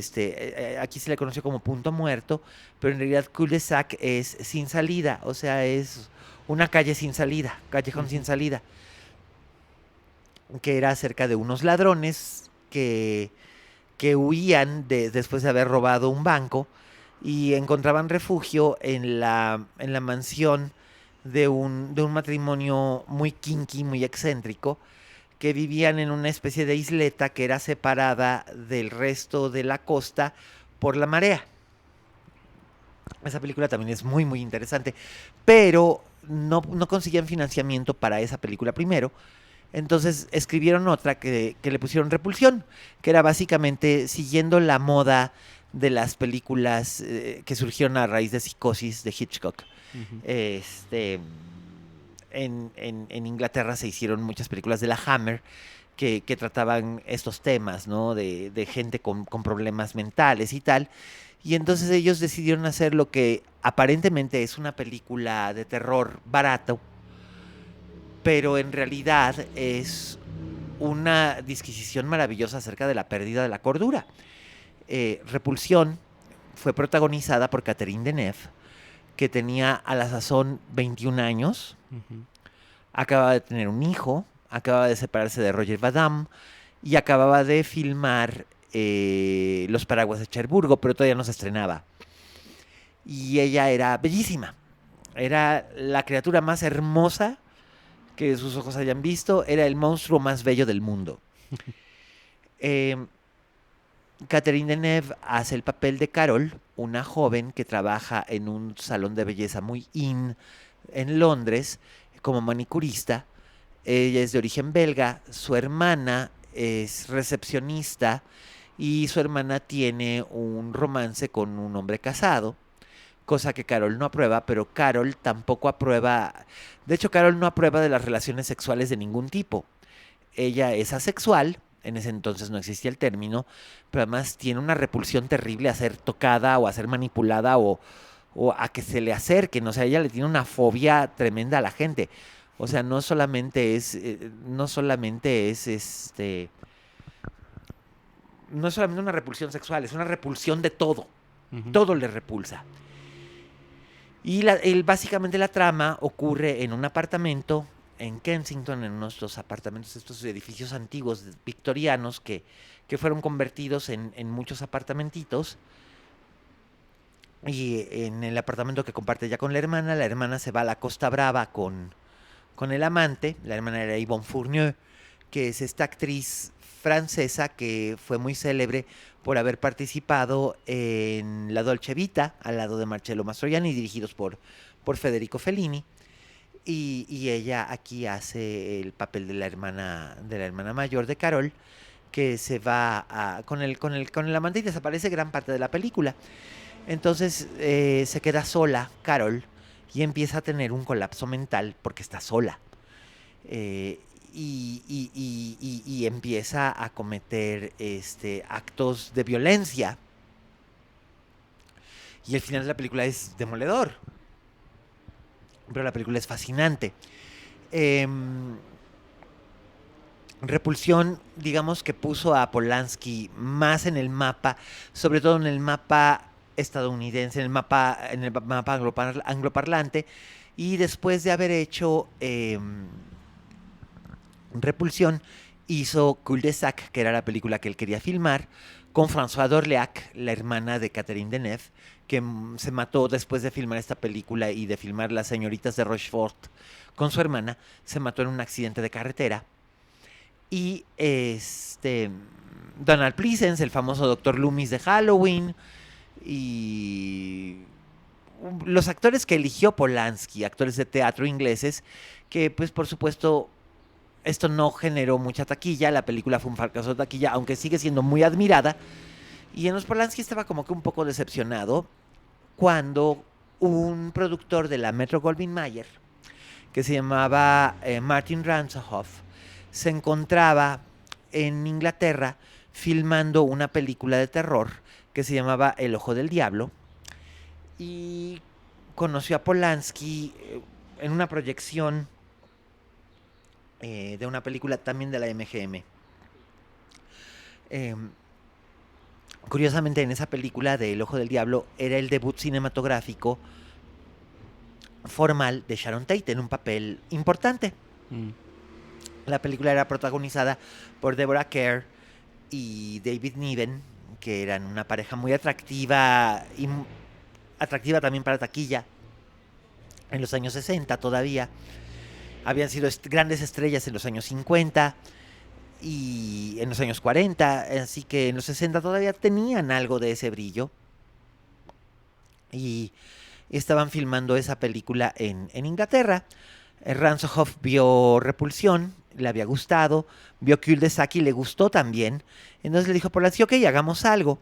aquí se le conoce como Punto Muerto, pero en realidad Cul-de-sac es sin salida, o sea, es una calle sin salida, callejón sin Ujú. salida, que era acerca de unos ladrones que huían después de haber robado un banco y encontraban refugio en la mansión de un matrimonio muy kinky, muy excéntrico, que vivían en una especie de isleta que era separada del resto de la costa por la marea. Esa película también es muy, muy interesante. Pero no conseguían financiamiento para esa película primero. Entonces escribieron otra que le pusieron Repulsión, que era básicamente siguiendo la moda de las películas que surgieron a raíz de Psicosis de Hitchcock. Ujú. En Inglaterra se hicieron muchas películas de la Hammer que trataban estos temas, ¿no? De gente con problemas mentales y tal. Y entonces ellos decidieron hacer lo que aparentemente es una película de terror barato, pero en realidad es una disquisición maravillosa acerca de la pérdida de la cordura. Repulsión fue protagonizada por Catherine Deneuve, que tenía a la sazón 21 años, Ujú. acababa de tener un hijo, acababa de separarse de Roger Badam y acababa de filmar Los Paraguas de Cherburgo, pero todavía no se estrenaba. Y ella era bellísima, era la criatura más hermosa que sus ojos hayan visto, era el monstruo más bello del mundo. Eh, Catherine Deneuve hace el papel de Carol, una joven que trabaja en un salón de belleza muy en Londres como manicurista. Ella es de origen belga, su hermana es recepcionista y su hermana tiene un romance con un hombre casado, cosa que Carol no aprueba, pero Carol tampoco aprueba, de hecho Carol no aprueba de las relaciones sexuales de ningún tipo. Ella es asexual, en ese entonces no existía el término, pero además tiene una repulsión terrible a ser tocada o a ser manipulada o a que se le acerquen. O sea, ella le tiene una fobia tremenda a la gente. O sea, no es solamente una repulsión sexual, es una repulsión de todo. Ujú. Todo le repulsa. Y básicamente la trama ocurre en un apartamento en Kensington, en unos apartamentos, estos edificios antiguos victorianos que fueron convertidos en muchos apartamentitos. Y en el apartamento que comparte ya con la hermana se va a la Costa Brava con el amante. La hermana era Yvonne Fournier, que es esta actriz francesa que fue muy célebre por haber participado en La Dolce Vita, al lado de Marcello Mastroianni, dirigidos por Federico Fellini. Y ella aquí hace el papel de la hermana mayor de Carol, que se va con el amante y desaparece gran parte de la película. Entonces se queda sola Carol y empieza a tener un colapso mental porque está sola. Eh, y empieza a cometer actos de violencia. Y el final de la película es demoledor. Pero la película es fascinante. Repulsión, digamos que puso a Polanski más en el mapa, sobre todo en el mapa estadounidense, en el mapa angloparlante, y después de haber hecho Repulsión, hizo Cul-de-sac, que era la película que él quería filmar, con François d'Orléac, la hermana de Catherine Deneuve, que se mató después de filmar esta película y de filmar Las señoritas de Rochefort con su hermana, se mató en un accidente de carretera. Y Donald Pleasence, el famoso Dr. Loomis de Halloween, y los actores que eligió Polanski, actores de teatro ingleses, que pues por supuesto esto no generó mucha taquilla, la película fue un fracaso de taquilla, aunque sigue siendo muy admirada. Y en los Polanski estaba como que un poco decepcionado cuando un productor de la Metro Goldwyn Mayer, que se llamaba Martin Ransohoff, se encontraba en Inglaterra filmando una película de terror que se llamaba El Ojo del Diablo y conoció a Polanski en una proyección de una película también de la MGM. Eh, Curiosamente, en esa película de El Ojo del Diablo era el debut cinematográfico formal de Sharon Tate en un papel importante. Mm. La película era protagonizada por Deborah Kerr y David Niven, que eran una pareja muy atractiva y atractiva también para taquilla en los años 60 todavía. Habían sido grandes estrellas en los años 50 y en los años 40, así que en los 60 todavía tenían algo de ese brillo. y estaban filmando esa película en Inglaterra. Ransohoff vio Repulsión, le había gustado, vio Cul de Sac y le gustó también. Entonces le dijo a Polanski, ok, hagamos algo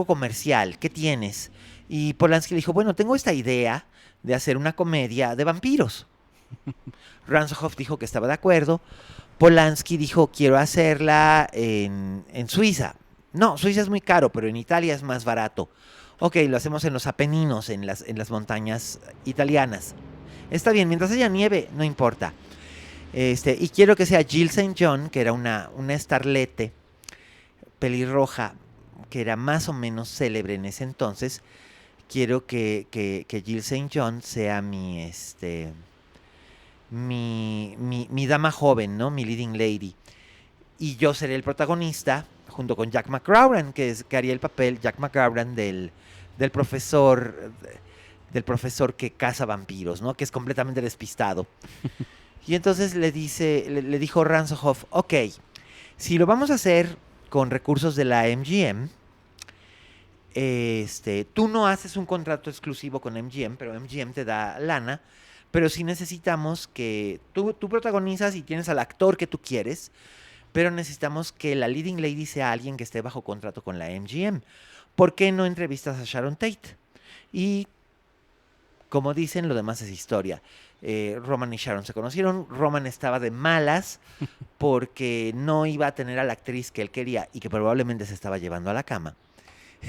comercial, ¿qué tienes? Y Polanski le dijo, bueno, tengo esta idea de hacer una comedia de vampiros. Ransohoff dijo que estaba de acuerdo. Polanski dijo, quiero hacerla en Suiza. No, Suiza es muy caro, pero en Italia es más barato. Ok, lo hacemos en los Apeninos, en las montañas italianas. Está bien, mientras haya nieve, no importa. Y quiero que sea Jill St. John, que era una starlete pelirroja, que era más o menos célebre en ese entonces. Quiero que Jill St. John sea mi dama joven, ¿no? Mi leading lady. Y yo seré el protagonista, junto con Jack McGowran, que haría el papel, Jack McGowran, del profesor que caza vampiros, ¿no? Que es completamente despistado. Y entonces le dijo Ransohoff, ok, si lo vamos a hacer con recursos de la MGM, tú no haces un contrato exclusivo con MGM, pero MGM te da lana, pero sí necesitamos que tú protagonizas y tienes al actor que tú quieres, pero necesitamos que la leading lady sea alguien que esté bajo contrato con la MGM. ¿Por qué no entrevistas a Sharon Tate? Y como dicen, lo demás es historia. Roman y Sharon se conocieron. Roman estaba de malas porque no iba a tener a la actriz que él quería y que probablemente se estaba llevando a la cama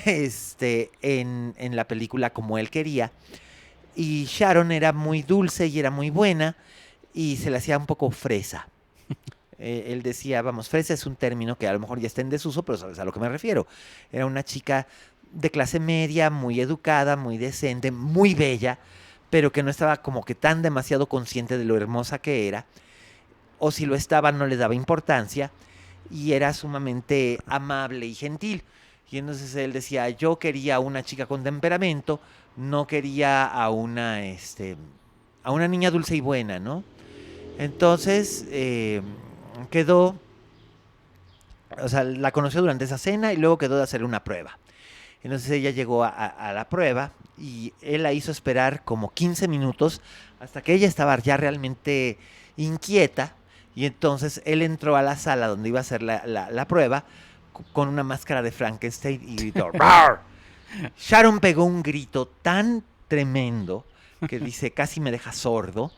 en la película como él quería. Y Sharon era muy dulce y era muy buena y se le hacía un poco fresa. Él decía, vamos, fresa es un término que a lo mejor ya está en desuso, pero sabes a lo que me refiero. Era una chica de clase media, muy educada, muy decente, muy bella, pero que no estaba como que tan demasiado consciente de lo hermosa que era, o si lo estaba no le daba importancia, y era sumamente amable y gentil. Y entonces él decía, yo quería a una chica con temperamento, no quería a una niña dulce y buena, ¿no? Entonces quedó, o sea, la conoció durante esa cena y luego quedó de hacer una prueba. Entonces ella llegó a la prueba y él la hizo esperar como 15 minutos hasta que ella estaba ya realmente inquieta. Y entonces él entró a la sala donde iba a hacer la prueba con una máscara de Frankenstein y gritó ¡Rar! Sharon pegó un grito tan tremendo que dice, casi me deja sordo.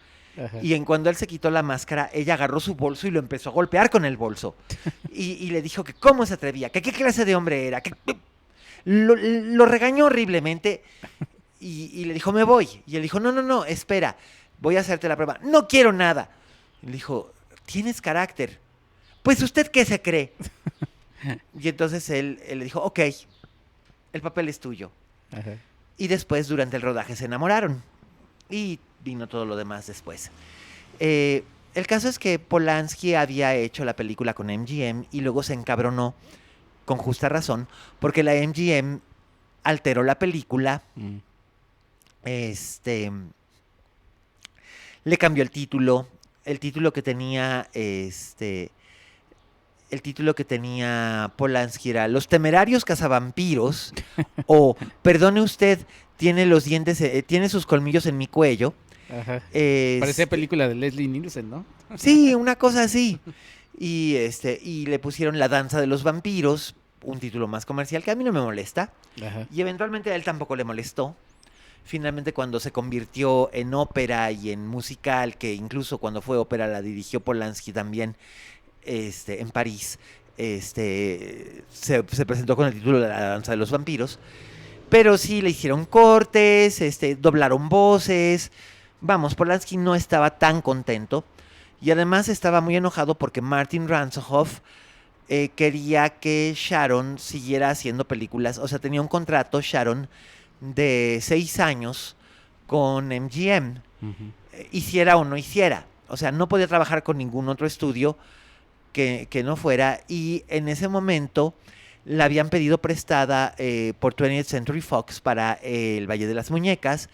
Ajá. Y en cuando él se quitó la máscara, ella agarró su bolso y lo empezó a golpear con el bolso. Y le dijo que cómo se atrevía, que qué clase de hombre era, que lo regañó horriblemente y le dijo, me voy. Y él dijo, no, espera, voy a hacerte la prueba. No quiero nada. Y le dijo, tienes carácter. Pues, ¿usted qué se cree? Y entonces él le dijo, ok, el papel es tuyo. Ajá. Y después, durante el rodaje, se enamoraron. Y vino todo lo demás después. El caso es que Polanski había hecho la película con MGM y luego se encabronó, con justa razón, porque la MGM alteró la película, le cambió el título que tenía, el título que tenía Polanski era Los temerarios cazavampiros, o, perdone usted, tiene los dientes, tiene sus colmillos en mi cuello. Ajá. Parecía película de Leslie Nielsen, ¿no? Sí, una cosa así. Y le pusieron La danza de los vampiros, un título más comercial que a mí no me molesta. Ajá. Y eventualmente a él tampoco le molestó. Finalmente, cuando se convirtió en ópera y en musical, que incluso cuando fue ópera la dirigió Polanski también, en París, se presentó con el título de La danza de los vampiros. Pero sí le hicieron cortes, doblaron voces. Vamos, Polanski no estaba tan contento. Y además estaba muy enojado porque Martin Ransohoff quería que Sharon siguiera haciendo películas. O sea, tenía un contrato, Sharon, de 6 años con MGM. Uh-huh. Hiciera o no hiciera. O sea, no podía trabajar con ningún otro estudio que no fuera. Y en ese momento la habían pedido prestada por 20th Century Fox para El Valle de las Muñecas.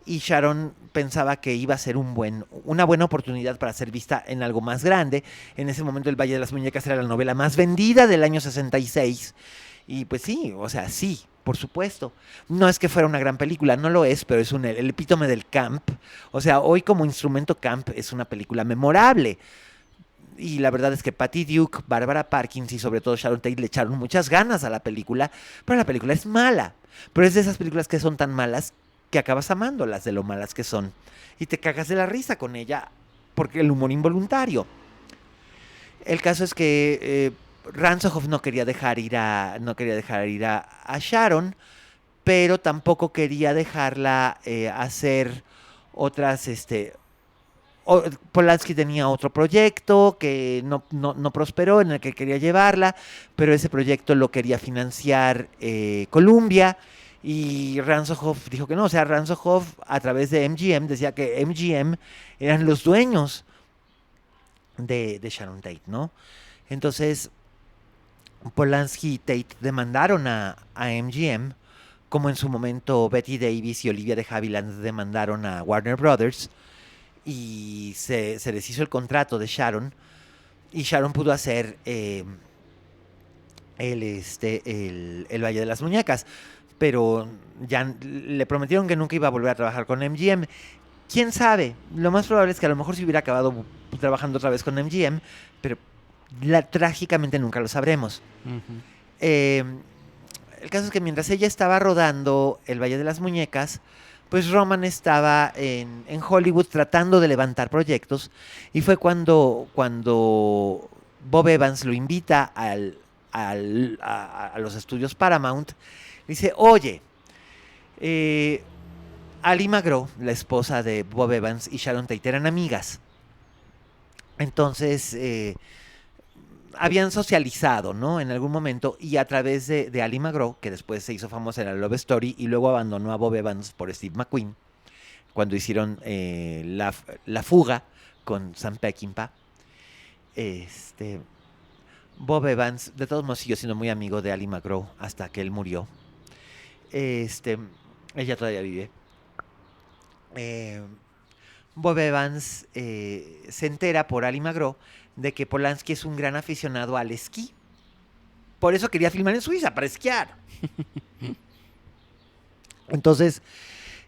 Y Sharon pensaba que iba a ser una buena oportunidad para ser vista en algo más grande. En ese momento El Valle de las Muñecas era la novela más vendida del año 66. Y pues sí, o sea, sí, por supuesto. No es que fuera una gran película, no lo es, pero es el epítome del camp. O sea, hoy como instrumento camp es una película memorable. Y la verdad es que Patty Duke, Barbara Parkins y sobre todo Sharon Tate le echaron muchas ganas a la película, pero la película es mala. Pero es de esas películas que son tan malas que acabas amándolas de lo malas que son. Y te cagas de la risa con ella porque el humor involuntario. El caso es que Ransohoff no quería dejar ir a Sharon, pero tampoco quería dejarla hacer otras, Polanski tenía otro proyecto que no prosperó, en el que quería llevarla, pero ese proyecto lo quería financiar Columbia, y Ransohoff dijo que no. O sea, Ransohoff a través de MGM decía que MGM eran los dueños de Sharon Tate, ¿no? Entonces Polanski y Tate demandaron a MGM, como en su momento Betty Davis y Olivia de Havilland demandaron a Warner Brothers, y se les hizo el contrato de Sharon, y Sharon pudo hacer el Valle de las Muñecas, pero ya le prometieron que nunca iba a volver a trabajar con MGM. ¿Quién sabe? Lo más probable es que a lo mejor se hubiera acabado trabajando otra vez con MGM, pero trágicamente nunca lo sabremos. Ujú. El caso es que mientras ella estaba rodando El Valle de las Muñecas, pues Roman estaba en Hollywood tratando de levantar proyectos, y fue cuando Bob Evans lo invita a los estudios Paramount. Dice, oye, Ali MacGraw, la esposa de Bob Evans, y Sharon Tate eran amigas. Entonces habían socializado, ¿no? En algún momento, y a través de Ali MacGraw, que después se hizo famosa en la Love Story y luego abandonó a Bob Evans por Steve McQueen, cuando hicieron la fuga con Sam Peckinpah. Bob Evans, de todos modos, siguió siendo muy amigo de Ali MacGraw hasta que él murió. Ella todavía vive. Bob Evans se entera por Ali MacGraw de que Polanski es un gran aficionado al esquí. Por eso quería filmar en Suiza, para esquiar. Entonces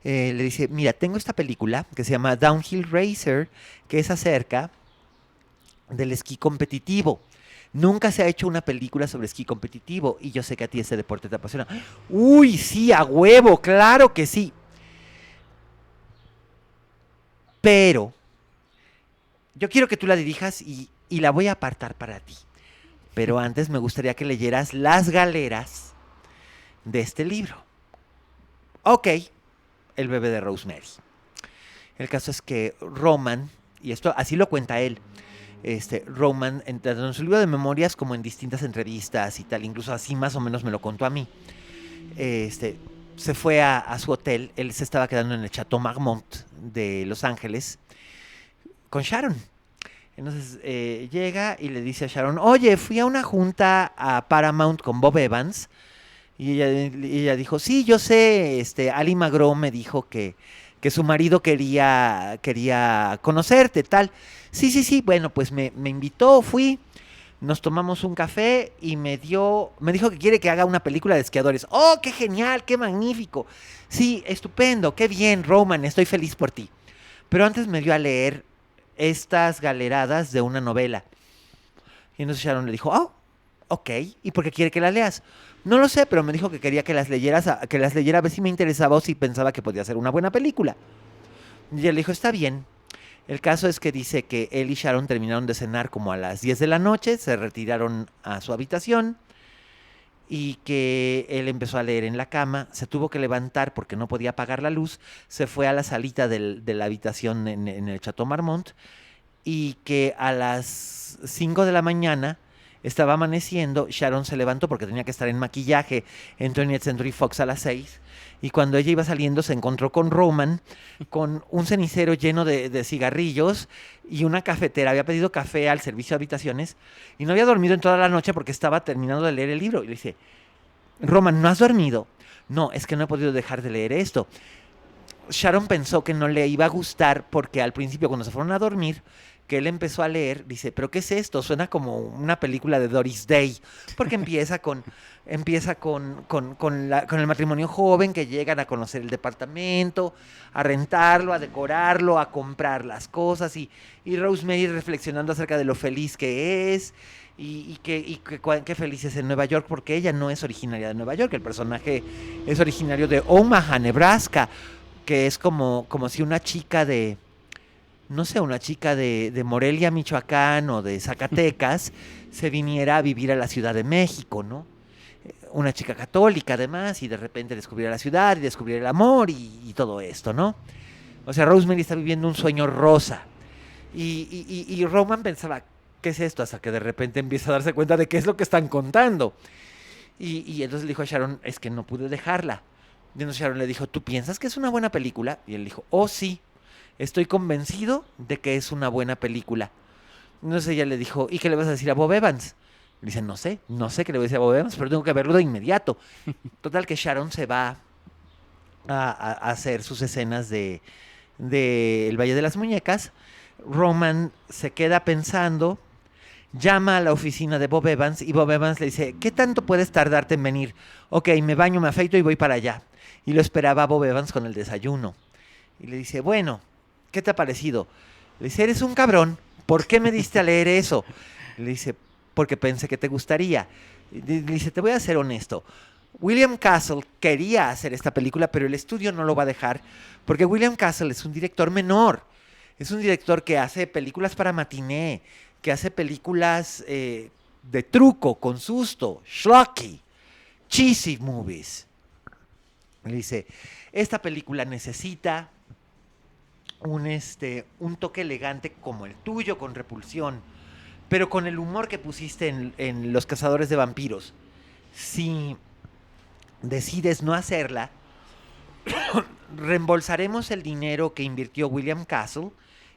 le dice, mira, tengo esta película que se llama Downhill Racer, que es acerca del esquí competitivo. Nunca se ha hecho una película sobre esquí competitivo, y yo sé que a ti ese deporte te apasiona. Uy, sí, a huevo, claro que sí. Pero yo quiero que tú la dirijas y la voy a apartar para ti. Pero antes me gustaría que leyeras las galeras de este libro. Ok, El bebé de Rosemary. El caso es que Roman, y esto así lo cuenta él, Roman, tanto en su libro de memorias como en distintas entrevistas y tal, incluso así más o menos me lo contó a mí, se fue a su hotel. Él se estaba quedando en el Chateau Marmont de Los Ángeles con Sharon. Entonces llega y le dice a Sharon, oye, fui a una junta a Paramount con Bob Evans. Y ella dijo, sí, yo sé, Ali MacGraw me dijo que su marido quería conocerte, tal. Sí, bueno, pues me invitó, fui, nos tomamos un café y me dijo que quiere que haga una película de esquiadores. ¡Oh, qué genial, qué magnífico! Sí, estupendo, qué bien, Roman, estoy feliz por ti. Pero antes me dio a leer estas galeradas de una novela. Y entonces Sharon le dijo, oh, ok, ¿y por qué quiere que las leas? No lo sé, pero me dijo que quería que las leyera a ver si me interesaba o si pensaba que podía ser una buena película. Y ella le dijo, está bien. El caso es que dice que él y Sharon terminaron de cenar como a las 10 de la noche, se retiraron a su habitación, y que él empezó a leer en la cama, se tuvo que levantar porque no podía apagar la luz, se fue a la salita de la habitación en el Chateau Marmont, y que a las 5 de la mañana estaba amaneciendo. Sharon se levantó porque tenía que estar en maquillaje en 20th Century Fox a las 6, y cuando ella iba saliendo se encontró con Roman con un cenicero lleno de cigarrillos y una cafetera. Había pedido café al servicio de habitaciones y no había dormido en toda la noche porque estaba terminando de leer el libro. Y le dice, Roman, ¿no has dormido? No, es que no he podido dejar de leer esto. Sharon pensó que no le iba a gustar porque al principio cuando se fueron a dormir, que él empezó a leer, dice, ¿pero qué es esto? Suena como una película de Doris Day, porque empieza con el matrimonio joven que llegan a conocer el departamento, a rentarlo, a decorarlo, a comprar las cosas y Rosemary reflexionando acerca de lo feliz que es qué feliz es en Nueva York porque ella no es originaria de Nueva York, el personaje es originario de Omaha, Nebraska, que es como si una chica de, no sé, una chica de Morelia, Michoacán o de Zacatecas se viniera a vivir a la Ciudad de México, ¿no? Una chica católica además y de repente descubriera la ciudad y descubriera el amor y todo esto, ¿no? O sea, Rosemary está viviendo un sueño rosa y Roman pensaba, ¿qué es esto? Hasta que de repente empieza a darse cuenta de qué es lo que están contando. Y entonces le dijo a Sharon, es que no pude dejarla. Y entonces Sharon le dijo, ¿tú piensas que es una buena película? Y él dijo, oh sí, estoy convencido de que es una buena película. Entonces ella le dijo, ¿y qué le vas a decir a Bob Evans? Le dice, no sé qué le voy a decir a Bob Evans, pero tengo que verlo de inmediato. Total que Sharon se va a hacer sus escenas de El Valle de las Muñecas. Roman se queda pensando, llama a la oficina de Bob Evans y Bob Evans le dice, ¿qué tanto puedes tardarte en venir? Ok, me baño, me afeito y voy para allá. Y lo esperaba Bob Evans con el desayuno. Y le dice, bueno, ¿qué te ha parecido? Le dice, eres un cabrón, ¿por qué me diste a leer eso? Le dice, porque pensé que te gustaría. Y le dice, te voy a ser honesto. William Castle quería hacer esta película, pero el estudio no lo va a dejar, porque William Castle es un director menor. Es un director que hace películas para matiné, que hace películas de truco, con susto, schlocky, cheesy movies. Le dice, esta película necesita un toque elegante como el tuyo, con Repulsión, pero con el humor que pusiste en Los Cazadores de Vampiros. Si decides no hacerla, reembolsaremos el dinero que invirtió William Castle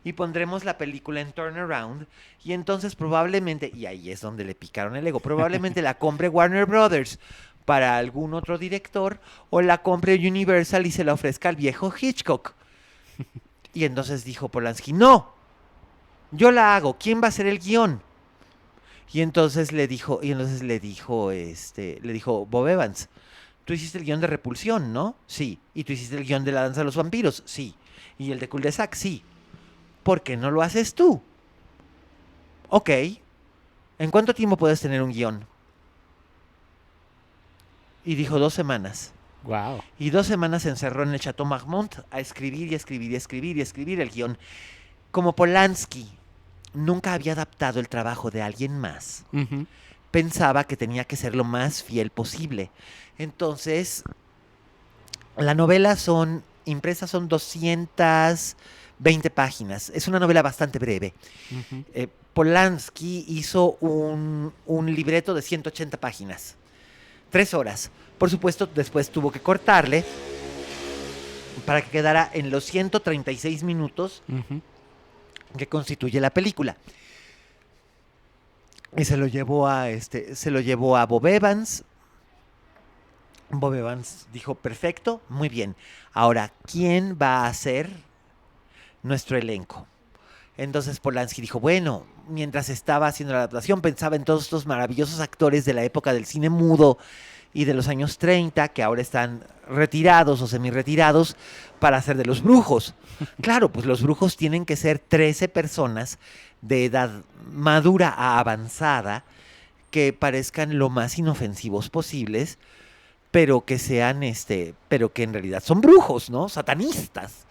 y pondremos la película en turnaround y entonces probablemente, y ahí es donde le picaron el ego, probablemente la compre Warner Brothers para algún otro director o la compre Universal y se la ofrezca al viejo Hitchcock. Y entonces dijo Polanski, no, yo la hago, ¿quién va a hacer el guión? Y entonces le dijo Bob Evans, tú hiciste el guión de Repulsión, ¿no? Sí. ¿Y tú hiciste el guión de La Danza de los Vampiros? Sí. ¿Y el de Cul-de-Sac? Sí. ¿Por qué no lo haces tú? Ok. ¿En cuánto tiempo puedes tener un guión? Y dijo 2 semanas. Wow. Y 2 semanas se encerró en el Chateau Marmont a escribir y escribir y escribir y escribir el guión. Como Polanski nunca había adaptado el trabajo de alguien más, pensaba que tenía que ser lo más fiel posible. Entonces, la novela impresas son 220 páginas. Es una novela bastante breve. Polanski hizo un libreto de 180 páginas. 3 horas. Por supuesto, después tuvo que cortarle para que quedara en los 136 minutos que constituye la película. Y se lo llevó a Bob Evans. Bob Evans dijo, perfecto, muy bien. Ahora, ¿quién va a ser nuestro elenco? Entonces Polanski dijo, bueno, mientras estaba haciendo la adaptación, pensaba en todos estos maravillosos actores de la época del cine mudo y de los años 30, que ahora están retirados o semi-retirados, para hacer de los brujos. Claro, pues los brujos tienen que ser 13 personas de edad madura a avanzada, que parezcan lo más inofensivos posibles, pero que sean, pero que en realidad son brujos, ¿no? Satanistas.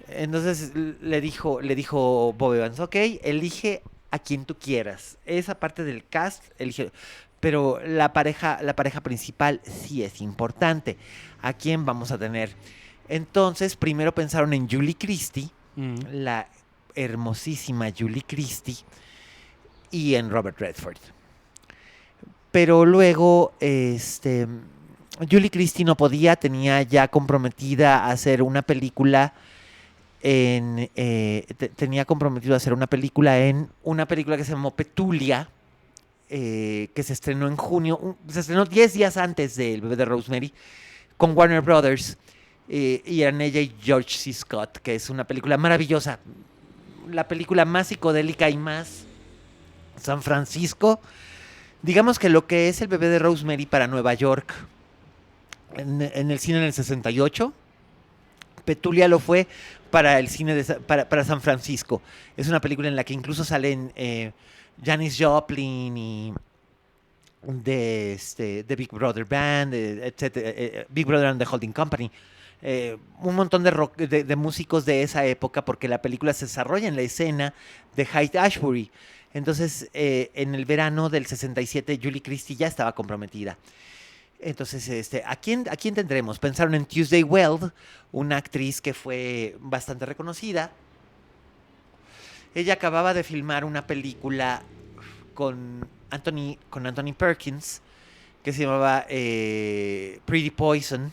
Entonces le dijo Bob Evans, ok, elige a quien tú quieras. Esa parte del cast, elige, pero la pareja principal sí es importante. ¿A quién vamos a tener? Entonces, primero pensaron en Julie Christie, la hermosísima Julie Christie, y en Robert Redford. Pero luego, Julie Christie no podía, tenía ya comprometida a hacer una película tenía comprometido a hacer una película que se llamó Petulia, que se estrenó en junio, se estrenó 10 días antes de El Bebé de Rosemary, con Warner Brothers, y eran ella y George C. Scott, que es una película maravillosa. La película más psicodélica y más San Francisco. Digamos que lo que es El bebé de Rosemary para Nueva York en el cine en el 68, Petulia lo fue para el cine para San Francisco. Es una película en la que incluso salen Janis Joplin y de Big Brother Band, etcétera, Big Brother and the Holding Company. Un montón de, rock, de músicos de esa época, porque la película se desarrolla en la escena de Haight-Ashbury. Entonces, en el verano del 67, Julie Christie ya estaba comprometida. Entonces, ¿a quién tendremos? Pensaron en Tuesday Weld, una actriz que fue bastante reconocida. Ella acababa de filmar una película con Anthony Perkins, que se llamaba Pretty Poison,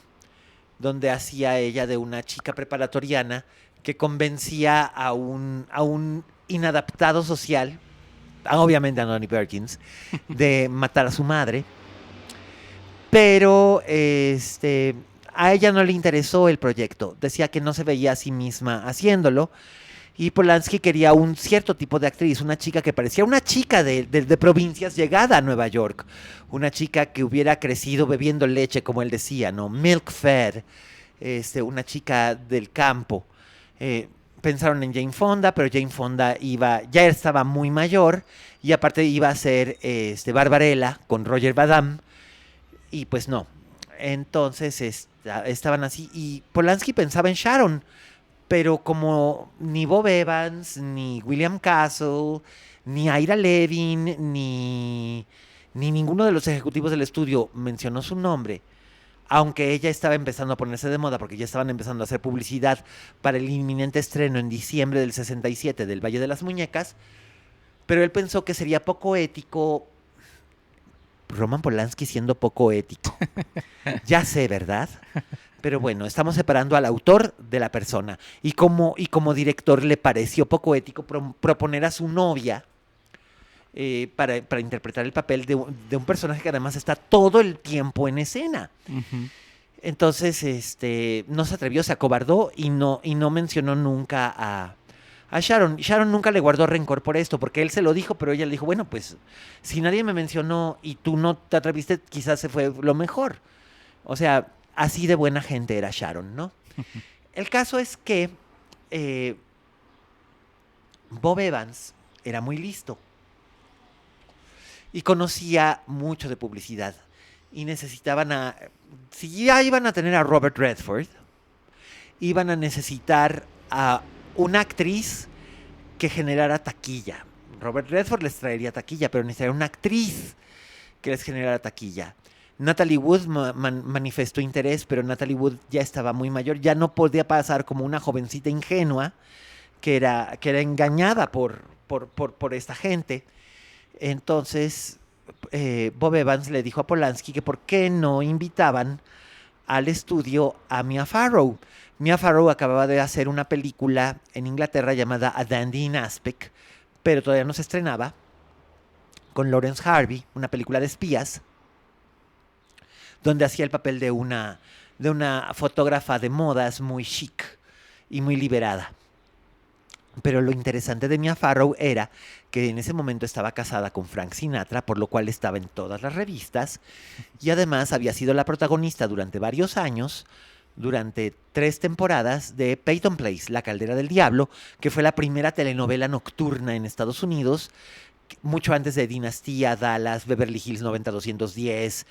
donde hacía ella de una chica preparatoriana que convencía a un inadaptado social, obviamente Anthony Perkins, de matar a su madre. Pero a ella no le interesó el proyecto. Decía que no se veía a sí misma haciéndolo. Y Polanski quería un cierto tipo de actriz, una chica que parecía una chica de provincias llegada a Nueva York. Una chica que hubiera crecido bebiendo leche, como él decía, ¿no? Milk fed. Una chica del campo. Pensaron en Jane Fonda, pero Jane Fonda ya estaba muy mayor. Y aparte iba a ser Barbarella con Roger Badam. Y pues no. Entonces estaban así. Y Polanski pensaba en Sharon. Pero como ni Bob Evans, ni William Castle, ni Ira Levin, ni ninguno de los ejecutivos del estudio mencionó su nombre, aunque ella estaba empezando a ponerse de moda porque ya estaban empezando a hacer publicidad para el inminente estreno en diciembre del 67 del Valle de las Muñecas, pero él pensó que sería poco ético. Roman Polanski siendo poco ético. Ya sé, ¿verdad? Pero bueno, estamos separando al autor de la persona. Y como director le pareció poco ético proponer a su novia para interpretar el papel de un personaje que además está todo el tiempo en escena. Ujú. Entonces, no se atrevió, se acobardó y no mencionó nunca a Sharon. Sharon nunca le guardó rencor por esto, porque él se lo dijo, pero ella le dijo, bueno, pues, si nadie me mencionó y tú no te atreviste, quizás se fue lo mejor. O sea, así de buena gente era Sharon, ¿no? El caso es que Bob Evans era muy listo y conocía mucho de publicidad y necesitaban si ya iban a tener a Robert Redford, iban a necesitar a una actriz que generara taquilla. Robert Redford les traería taquilla, pero necesitaría una actriz que les generara taquilla. Natalie Wood manifestó interés, pero Natalie Wood ya estaba muy mayor, ya no podía pasar como una jovencita ingenua que era engañada por esta gente. Entonces, Bob Evans le dijo a Polanski que por qué no invitaban al estudio a Mia Farrow. Mia Farrow acababa de hacer una película en Inglaterra llamada A Dandy in Aspic, pero todavía no se estrenaba, con Lawrence Harvey, una película de espías, donde hacía el papel de una fotógrafa de modas muy chic y muy liberada. Pero lo interesante de Mia Farrow era que en ese momento estaba casada con Frank Sinatra, por lo cual estaba en todas las revistas, y además había sido la protagonista durante varios años, durante 3 temporadas, de Peyton Place, La Caldera del Diablo, que fue la primera telenovela nocturna en Estados Unidos, mucho antes de Dinastía, Dallas, Beverly Hills 90210,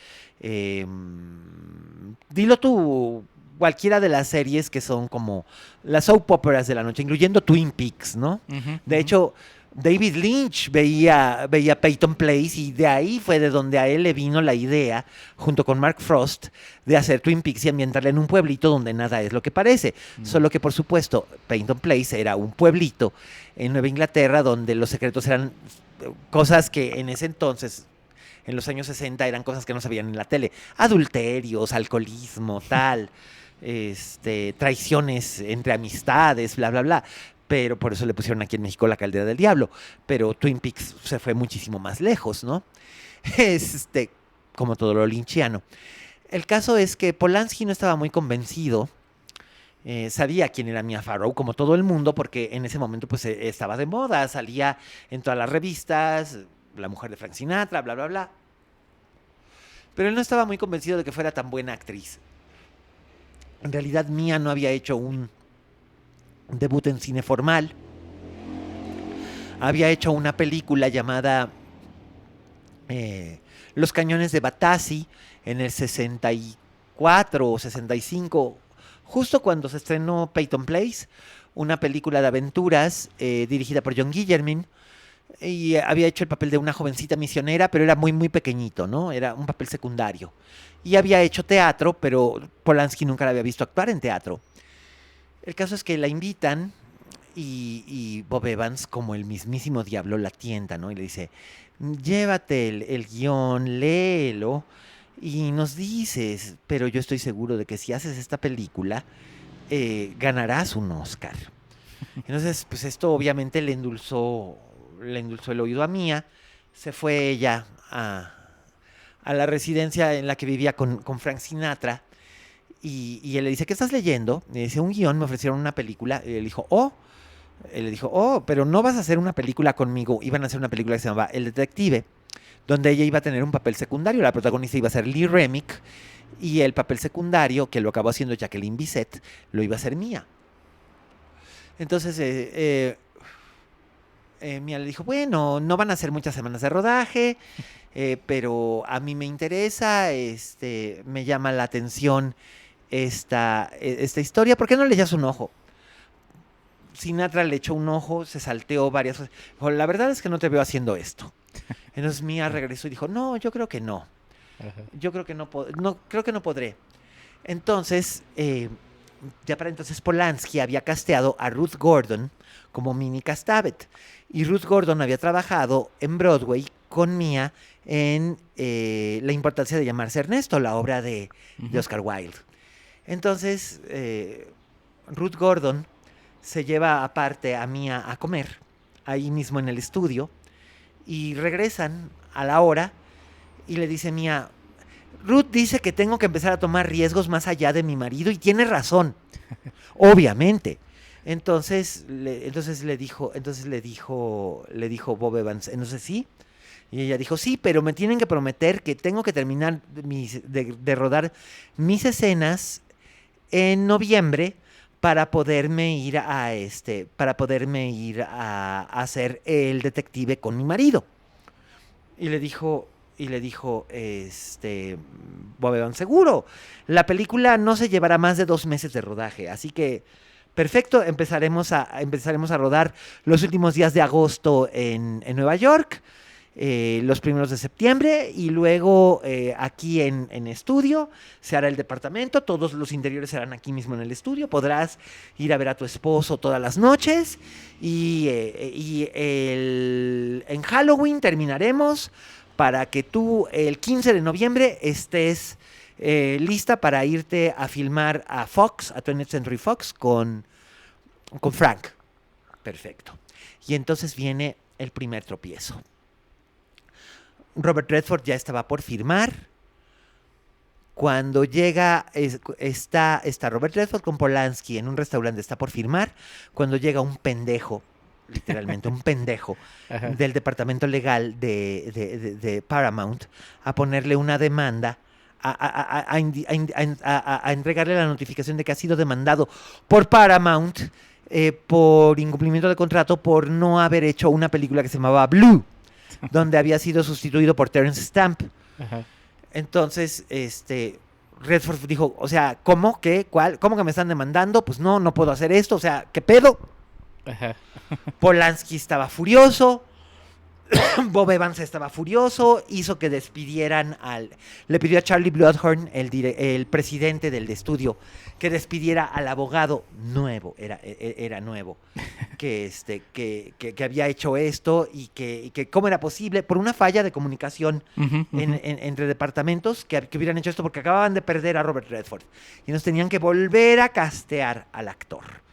dilo tú, cualquiera de las series que son como las soap operas de la noche, incluyendo Twin Peaks, ¿no? De hecho, David Lynch veía Peyton Place y de ahí fue de donde a él le vino la idea, junto con Mark Frost, de hacer Twin Peaks y ambientarla en un pueblito donde nada es lo que parece. Solo que, por supuesto, Peyton Place era un pueblito en Nueva Inglaterra donde los secretos eran cosas que en ese entonces, en los años 60, eran cosas que no se veían en la tele. Adulterios, alcoholismo, tal, traiciones entre amistades, bla, bla, bla. Pero por eso le pusieron aquí en México La Caldera del Diablo. Pero Twin Peaks se fue muchísimo más lejos, ¿no? Como todo lo lynchiano. El caso es que Polanski no estaba muy convencido Sabía quién era Mia Farrow, como todo el mundo, porque en ese momento pues estaba de moda, salía en todas las revistas, la mujer de Frank Sinatra, bla, bla, bla. Pero él no estaba muy convencido de que fuera tan buena actriz. En realidad Mia no había hecho un debut en cine formal. Había hecho una película llamada Los Cañones de Batasi en el 64 o 65, justo cuando se estrenó Peyton Place, una película de aventuras dirigida por John Guillermin, y había hecho el papel de una jovencita misionera, pero era muy, muy pequeñito, ¿no? Era un papel secundario. Y había hecho teatro, pero Polanski nunca la había visto actuar en teatro. El caso es que la invitan y Bob Evans, como el mismísimo diablo, la tienta, ¿no? Y le dice, llévate el guión, léelo y nos dices, pero yo estoy seguro de que si haces esta película, ganarás un Oscar. Entonces, pues esto obviamente le endulzó el oído a Mia. Se fue ella a la residencia en la que vivía con Frank Sinatra. Y él le dice, ¿qué estás leyendo? Le dice, un guión, me ofrecieron una película. Y él dijo, él le dijo, pero no vas a hacer una película conmigo. Iban a hacer una película que se llamaba El Detective, donde ella iba a tener un papel secundario. La protagonista iba a ser Lee Remick. Y el papel secundario, que lo acabó haciendo Jacqueline Bisset, lo iba a hacer Mia. Entonces, Mia le dijo, bueno, no van a ser muchas semanas de rodaje, pero a mí me interesa, me llama la atención esta historia. ¿Por qué no le echas un ojo? Sinatra le echó un ojo, se salteó varias cosas. Dijo, la verdad es que no te veo haciendo esto. Entonces Mia regresó y dijo, no, yo creo que no. Yo creo que no podré. Entonces, ya para entonces Polanski había casteado a Ruth Gordon como Minnie Castavet. Y Ruth Gordon había trabajado en Broadway con Mia en La importancia de llamarse Ernesto, la obra de Oscar Wilde. Entonces, Ruth Gordon se lleva aparte a Mia a comer, ahí mismo en el estudio, y regresan a la hora y le dice Mia, Ruth dice que tengo que empezar a tomar riesgos más allá de mi marido y tiene razón, obviamente. Entonces le dijo Bob Evans, entonces sí. Y ella dijo, sí, pero me tienen que prometer que tengo que terminar de rodar mis escenas en noviembre para poderme ir a hacer El Detective con mi marido. Y le dijo Bob Evans, seguro, la película no se llevará más de 2 meses de rodaje, así que perfecto, empezaremos a rodar los últimos días de agosto en Nueva York, los primeros de septiembre, y luego aquí en estudio se hará el departamento, todos los interiores serán aquí mismo en el estudio, podrás ir a ver a tu esposo todas las noches, y en Halloween terminaremos para que tú el 15 de noviembre estés lista para irte a filmar a Fox, a 20th Century Fox, con Frank. Perfecto. Y entonces viene el primer tropiezo. Robert Redford ya estaba por firmar. Cuando llega, está Robert Redford con Polanski en un restaurante, está por firmar, cuando llega un pendejo, literalmente un pendejo, del departamento legal de Paramount, a ponerle una demanda, a entregarle la notificación de que ha sido demandado por Paramount por incumplimiento de contrato por no haber hecho una película que se llamaba Blue, donde había sido sustituido por Terence Stamp. Entonces, Redford dijo, o sea, ¿cómo? ¿Qué? ¿Cuál? ¿Cómo que me están demandando? Pues no puedo hacer esto, o sea, ¿qué pedo? Polanski estaba furioso, Bob Evans estaba furioso, hizo que despidieran le pidió a Charlie Bloodhorn, el presidente del estudio, que despidiera al abogado nuevo, era nuevo, que había hecho esto y que cómo era posible, por una falla de comunicación entre departamentos, que hubieran hecho esto porque acababan de perder a Robert Redford y nos tenían que volver a castear al actor.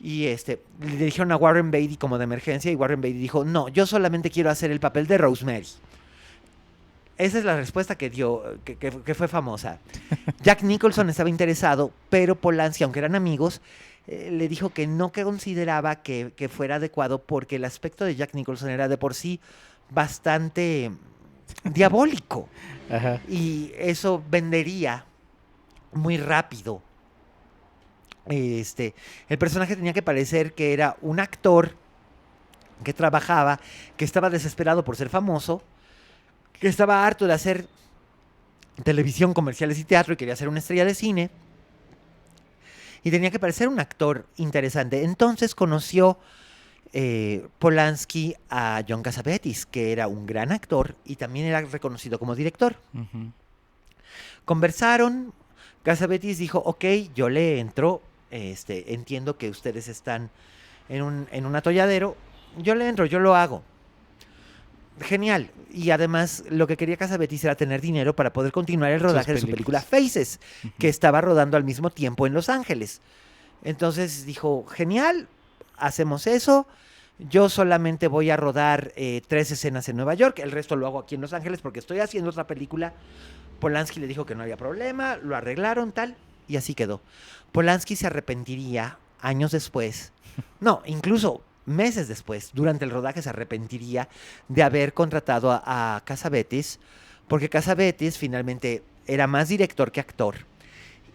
Y le dijeron a Warren Beatty como de emergencia, y Warren Beatty dijo, no, yo solamente quiero hacer el papel de Rosemary. Esa es la respuesta que dio, que fue famosa. Jack Nicholson estaba interesado, pero Polanski, aunque eran amigos, le dijo que no consideraba que fuera adecuado porque el aspecto de Jack Nicholson era de por sí bastante diabólico. Ajá. Y eso vendería muy rápido. El personaje tenía que parecer que era un actor que trabajaba, que estaba desesperado por ser famoso, que estaba harto de hacer televisión, comerciales y teatro y quería ser una estrella de cine. Y tenía que parecer un actor interesante. Entonces conoció Polanski a John Cassavetes, que era un gran actor y también era reconocido como director. Ujú. Conversaron, Cassavetes dijo, ok, yo le entro, entiendo que ustedes están en un atolladero, yo le entro, yo lo hago. Genial. Y además lo que quería Cassavetes era tener dinero para poder continuar el rodaje de su película Faces, que estaba rodando al mismo tiempo en Los Ángeles. Entonces dijo, genial, hacemos eso. Yo solamente voy a rodar 3 escenas en Nueva York, el resto lo hago aquí en Los Ángeles porque estoy haciendo otra película. Polanski le dijo que no había problema, lo arreglaron, tal, y así quedó. Polanski se arrepentiría años después, no, incluso meses después, durante el rodaje se arrepentiría de haber contratado a Cassavetes, porque Cassavetes finalmente era más director que actor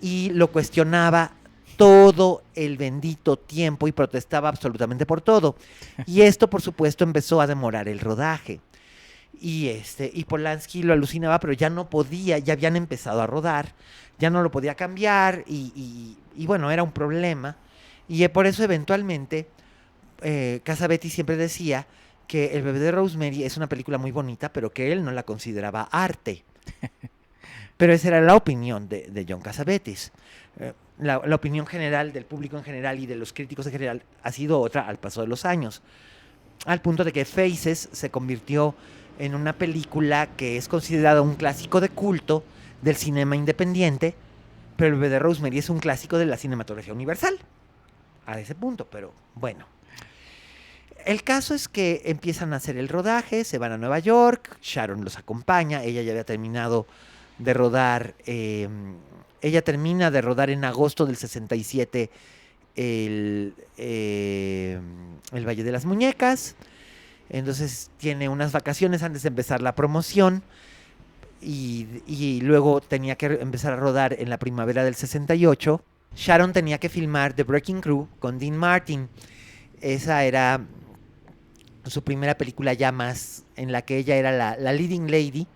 y lo cuestionaba todo el bendito tiempo y protestaba absolutamente por todo. Y esto, por supuesto, empezó a demorar el rodaje. Y Polanski lo alucinaba, pero ya no podía, ya habían empezado a rodar, ya no lo podía cambiar y bueno, era un problema. Y por eso eventualmente Cassavetes siempre decía que El bebé de Rosemary es una película muy bonita, pero que él no la consideraba arte. Pero esa era la opinión de John Cassavetes. La opinión general del público en general y de los críticos en general ha sido otra al paso de los años. Al punto de que Faces se convirtió en una película que es considerada un clásico de culto del cinema independiente, pero El bebé de Rosemary es un clásico de la cinematografía universal. A ese punto, pero bueno. El caso es que empiezan a hacer el rodaje, se van a Nueva York, Sharon los acompaña, ella ya había terminado de rodar, ella termina de rodar en agosto del 67 el Valle de las Muñecas, entonces tiene unas vacaciones antes de empezar la promoción y luego tenía que empezar a rodar en la primavera del 68. Sharon tenía que filmar The Breaking Crew con Dean Martin. Esa era su primera película ya más en la que ella era la leading lady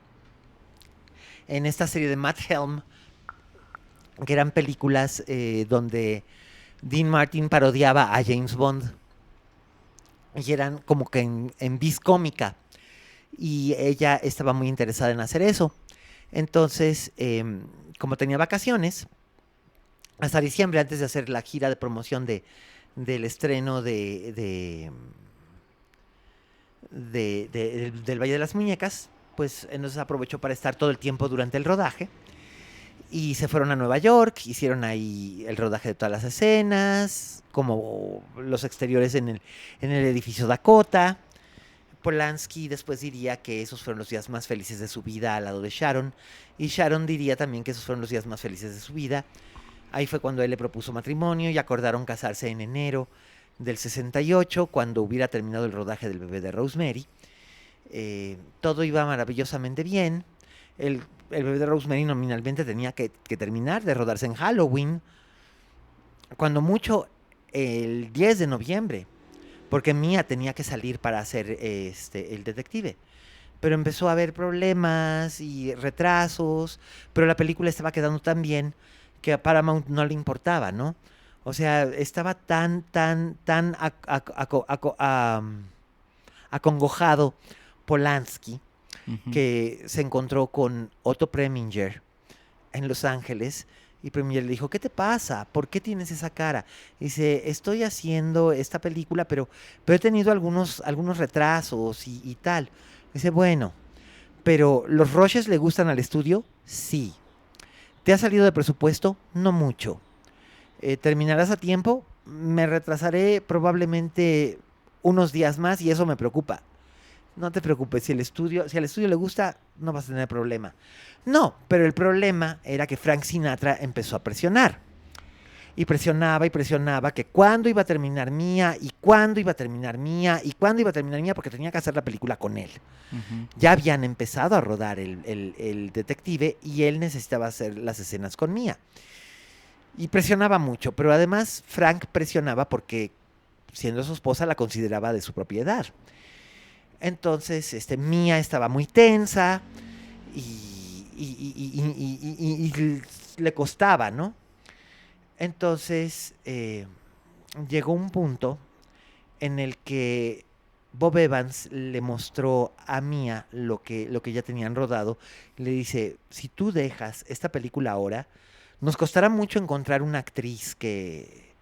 en esta serie de Matt Helm, que eran películas donde Dean Martin parodiaba a James Bond y eran como que en vis cómica y ella estaba muy interesada en hacer eso. Entonces, como tenía vacaciones hasta diciembre, antes de hacer la gira de promoción del estreno del Valle de las Muñecas, pues entonces aprovechó para estar todo el tiempo durante el rodaje y se fueron a Nueva York, hicieron ahí el rodaje de todas las escenas, como los exteriores en el edificio Dakota. Polanski después diría que esos fueron los días más felices de su vida al lado de Sharon, y Sharon diría también que esos fueron los días más felices de su vida. Ahí fue cuando él le propuso matrimonio y acordaron casarse en enero del 68, cuando hubiera terminado el rodaje del bebé de Rosemary. Todo iba maravillosamente bien. El bebé de Rosemary nominalmente tenía que terminar de rodarse en Halloween, cuando mucho el 10 de noviembre, porque Mia tenía que salir para hacer el detective. Pero empezó a haber problemas y retrasos, pero la película estaba quedando tan bien que a Paramount no le importaba, ¿no? O sea, estaba tan acongojado Polanski que se encontró con Otto Preminger en Los Ángeles y Preminger le dijo, ¿qué te pasa? ¿Por qué tienes esa cara? Dice, estoy haciendo esta película, pero he tenido algunos retrasos y tal. Dice, bueno, pero ¿los rushes le gustan al estudio? Sí. ¿Te ha salido de presupuesto? No mucho. ¿Terminarás a tiempo? Me retrasaré probablemente unos días más y eso me preocupa. no te preocupes, si al estudio le gusta, no vas a tener problema. No, pero el problema era que Frank Sinatra empezó a presionar. Y presionaba que cuándo iba a terminar Mía, y cuándo iba a terminar Mía, y cuándo iba a terminar Mía, porque tenía que hacer la película con él. Ya habían empezado a rodar el detective y él necesitaba hacer las escenas con Mía. Y presionaba mucho, pero además Frank presionaba porque, siendo su esposa, la consideraba de su propiedad. Entonces, Mía estaba muy tensa y le costaba, ¿no? Entonces, llegó un punto en el que Bob Evans le mostró a Mia lo que ya tenían rodado. Le dice, si tú dejas esta película ahora, nos costará mucho encontrar una actriz que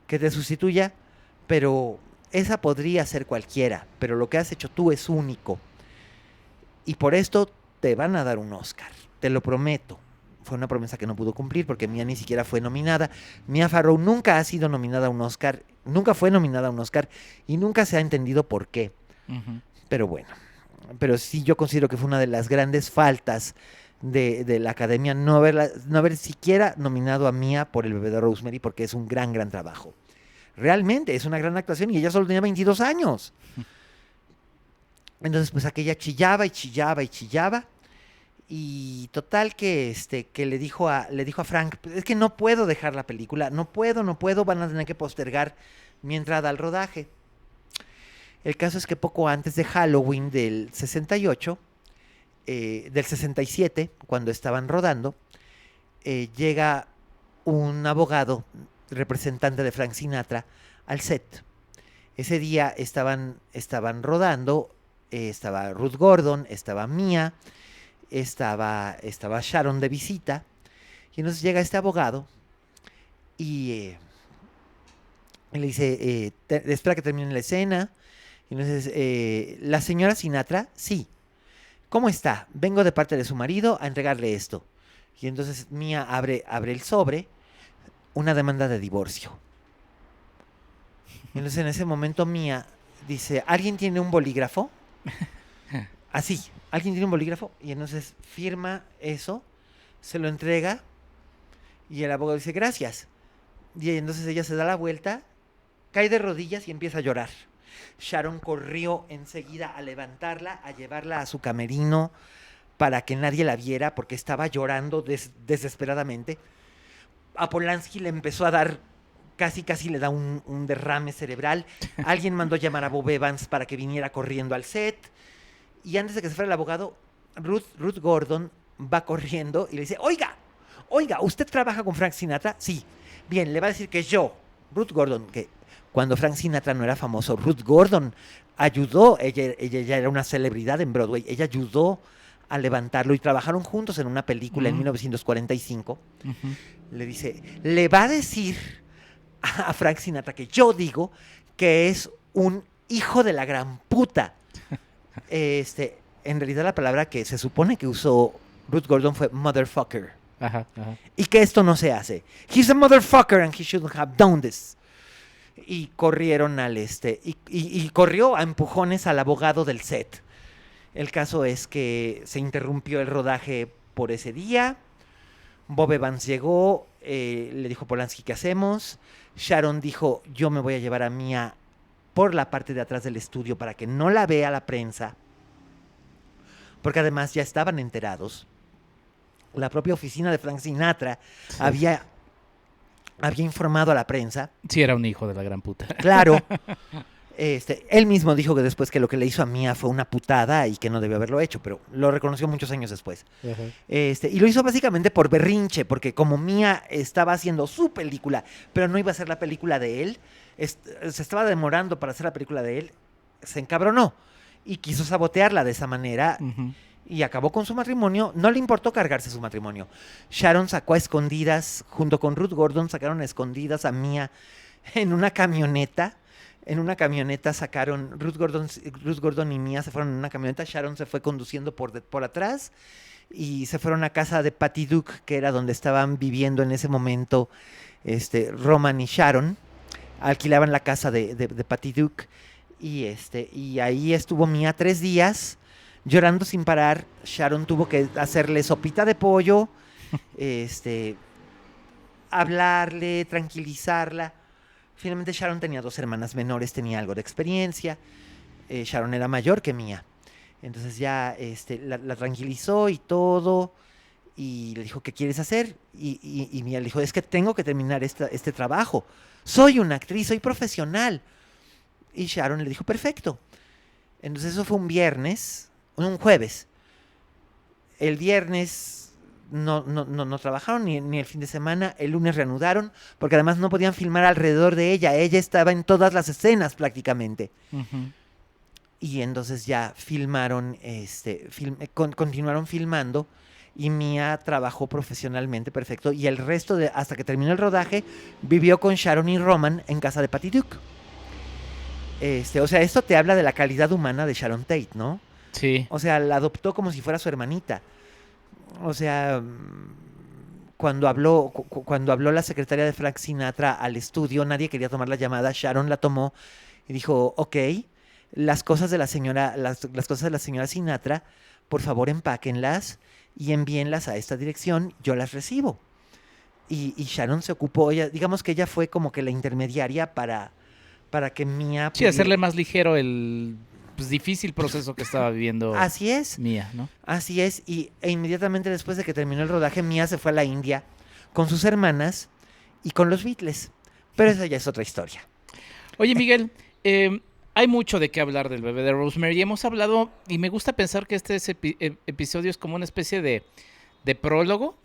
te sustituya, pero esa podría ser cualquiera, pero lo que has hecho tú es único. Y por esto te van a dar un Oscar, te lo prometo. Fue una promesa que no pudo cumplir porque Mia ni siquiera fue nominada. Mia Farrow nunca ha sido nominada a un Oscar, nunca fue nominada a un Oscar y nunca se ha entendido por qué. Pero bueno, pero sí yo considero que fue una de las grandes faltas de la Academia no haber siquiera nominado a Mia por El bebé de Rosemary, porque es un gran trabajo. Realmente es una gran actuación y ella solo tenía 22 años. Entonces pues aquella chillaba y chillaba y chillaba. Y total que le dijo a Frank, es que no puedo dejar la película, no puedo, van a tener que postergar mi entrada al rodaje. El caso es que poco antes de Halloween del 68, del 67, cuando estaban rodando, llega un abogado representante de Frank Sinatra al set. Ese día estaban rodando, estaba Ruth Gordon, estaba Mia, estaba Sharon de visita, y entonces llega este abogado y le dice, espera que termine la escena. Y entonces, ¿la señora Sinatra? Sí. ¿Cómo está? Vengo de parte de su marido a entregarle esto. Y entonces Mia abre el sobre, una demanda de divorcio. Y entonces en ese momento Mia dice, ¿alguien tiene un bolígrafo? Así, ¿alguien tiene un bolígrafo? Y entonces firma eso, se lo entrega y el abogado dice, gracias. Y entonces ella se da la vuelta, cae de rodillas y empieza a llorar. Sharon corrió enseguida a levantarla, a llevarla a su camerino para que nadie la viera porque estaba llorando desesperadamente. A Polanski le empezó a dar, casi le da un derrame cerebral. Alguien mandó llamar a Bob Evans para que viniera corriendo al set. Y antes de que se fuera el abogado, Ruth Gordon va corriendo y le dice, oiga, ¿usted trabaja con Frank Sinatra? Sí. Bien, le va a decir que yo, Ruth Gordon, que cuando Frank Sinatra no era famoso, Ruth Gordon ayudó, ella ya era una celebridad en Broadway, ella ayudó a levantarlo y trabajaron juntos en una película en 1945. Le dice, le va a decir a Frank Sinatra que yo digo que es un hijo de la gran puta. En realidad la palabra que se supone que usó Ruth Gordon fue motherfucker. Y que esto no se hace. He's a motherfucker and he shouldn't have done this. Y corrieron y corrió a empujones al abogado del set. El caso es que se interrumpió el rodaje por ese día. Bob Evans llegó, le dijo a Polanski, ¿qué hacemos? Sharon dijo, yo me voy a llevar a Mia por la parte de atrás del estudio para que no la vea la prensa, porque además ya estaban enterados. La propia oficina de Frank Sinatra había informado a la prensa. Sí, era un hijo de la gran puta. Claro. Él mismo dijo que después que lo que le hizo a Mia fue una putada y que no debió haberlo hecho, pero lo reconoció muchos años después. Y lo hizo básicamente por berrinche, porque como Mia estaba haciendo su película, pero no iba a ser la película de él, se estaba demorando para hacer la película de él, se encabronó y quiso sabotearla de esa manera. Y acabó con su matrimonio. No le importó cargarse su matrimonio. Sharon sacó a escondidas, junto con Ruth Gordon, sacaron a escondidas a Mia en una camioneta. En una camioneta sacaron, Ruth Gordon y Mia se fueron en una camioneta. Sharon se fue conduciendo por atrás y se fueron a casa de Patty Duke, que era donde estaban viviendo en ese momento Roman y Sharon. Alquilaban la casa de Patty Duke Y ahí estuvo Mia 3 días llorando sin parar. Sharon tuvo que hacerle sopita de pollo, hablarle, tranquilizarla. Finalmente Sharon tenía 2 hermanas menores, tenía algo de experiencia. Sharon era mayor que Mia. Entonces ya la tranquilizó y todo. Y le dijo, ¿qué quieres hacer? Y Mia le dijo, es que tengo que terminar este trabajo. Soy una actriz, soy profesional. Y Sharon le dijo, perfecto. Entonces eso fue un jueves. El viernes no trabajaron ni el fin de semana. El lunes reanudaron, porque además no podían filmar alrededor de ella. Ella estaba en todas las escenas prácticamente. Ujú. Y entonces ya filmaron, continuaron filmando. Y Mia trabajó profesionalmente, perfecto. Y el resto, hasta que terminó el rodaje, vivió con Sharon y Roman en casa de Patty Duke. O sea, esto te habla de la calidad humana de Sharon Tate, ¿no? Sí. O sea, la adoptó como si fuera su hermanita. O sea, cuando habló la secretaria de Frank Sinatra al estudio, nadie quería tomar la llamada. Sharon la tomó y dijo, ok, las cosas de la señora Sinatra, por favor empáquenlas y envíenlas a esta dirección, yo las recibo. Y Sharon se ocupó, digamos que ella fue como que la intermediaria para que Mia Sí, hacerle más ligero el difícil proceso que estaba viviendo Así es, Mia, ¿no? así es. E inmediatamente después de que terminó el rodaje, Mia se fue a la India con sus hermanas y con los Beatles. Pero esa ya es otra historia. Oye, Miguel, hay mucho de qué hablar del bebé de Rosemary. Hemos hablado, y me gusta pensar que este episodio es como una especie de prólogo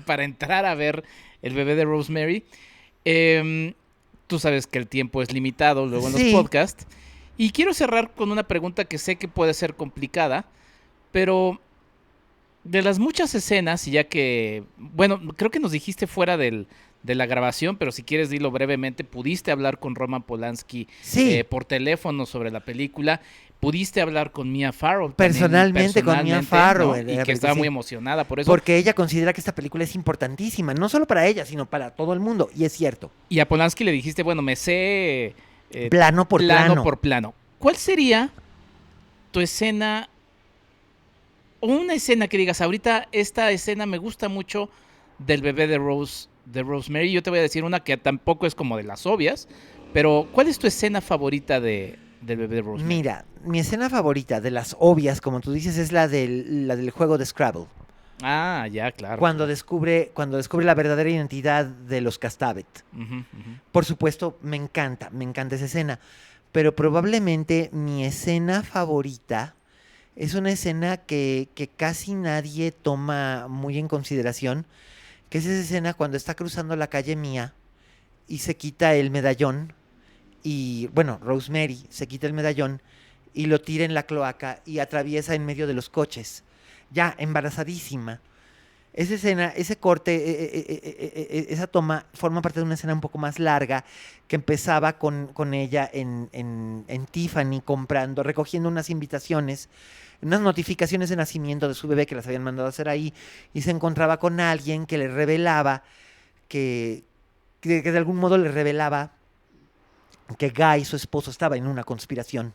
para entrar a ver el bebé de Rosemary. Tú sabes que el tiempo es limitado luego en los Sí. podcasts. Y quiero cerrar con una pregunta que sé que puede ser complicada, pero de las muchas escenas, y ya que, bueno, creo que nos dijiste fuera de la grabación, pero si quieres dilo brevemente, pudiste hablar con Roman Polanski Sí. por teléfono sobre la película, pudiste hablar con Mia Farrow también, Personalmente con Mia Farrow, ¿no? Y que estaba sí. muy emocionada por eso. Porque ella considera que esta película es importantísima, no solo para ella, sino para todo el mundo. Y es cierto. Y a Polanski le dijiste, bueno, me sé Plano por plano. por plano. ¿Cuál sería tu escena, o una escena que digas, ahorita esta escena me gusta mucho del bebé de Rosemary? Yo te voy a decir una que tampoco es como de las obvias, pero ¿cuál es tu escena favorita del bebé de Rosemary? Mira, mi escena favorita de las obvias, como tú dices, es la del juego de Scrabble. Ah, ya, claro. Cuando descubre la verdadera identidad de los Castavet. Ujú, ujú. Por supuesto, me encanta esa escena. Pero probablemente mi escena favorita es una escena que casi nadie toma muy en consideración, que es esa escena cuando está cruzando la calle Mia y se quita el medallón, y bueno, Rosemary se quita el medallón y lo tira en la cloaca y atraviesa en medio de los coches, ya embarazadísima. Esa escena, ese corte, esa toma forma parte de una escena un poco más larga que empezaba con ella en Tiffany recogiendo unas invitaciones, unas notificaciones de nacimiento de su bebé que las habían mandado a hacer ahí, y se encontraba con alguien que le revelaba que de algún modo le revelaba que Guy, su esposo, estaba en una conspiración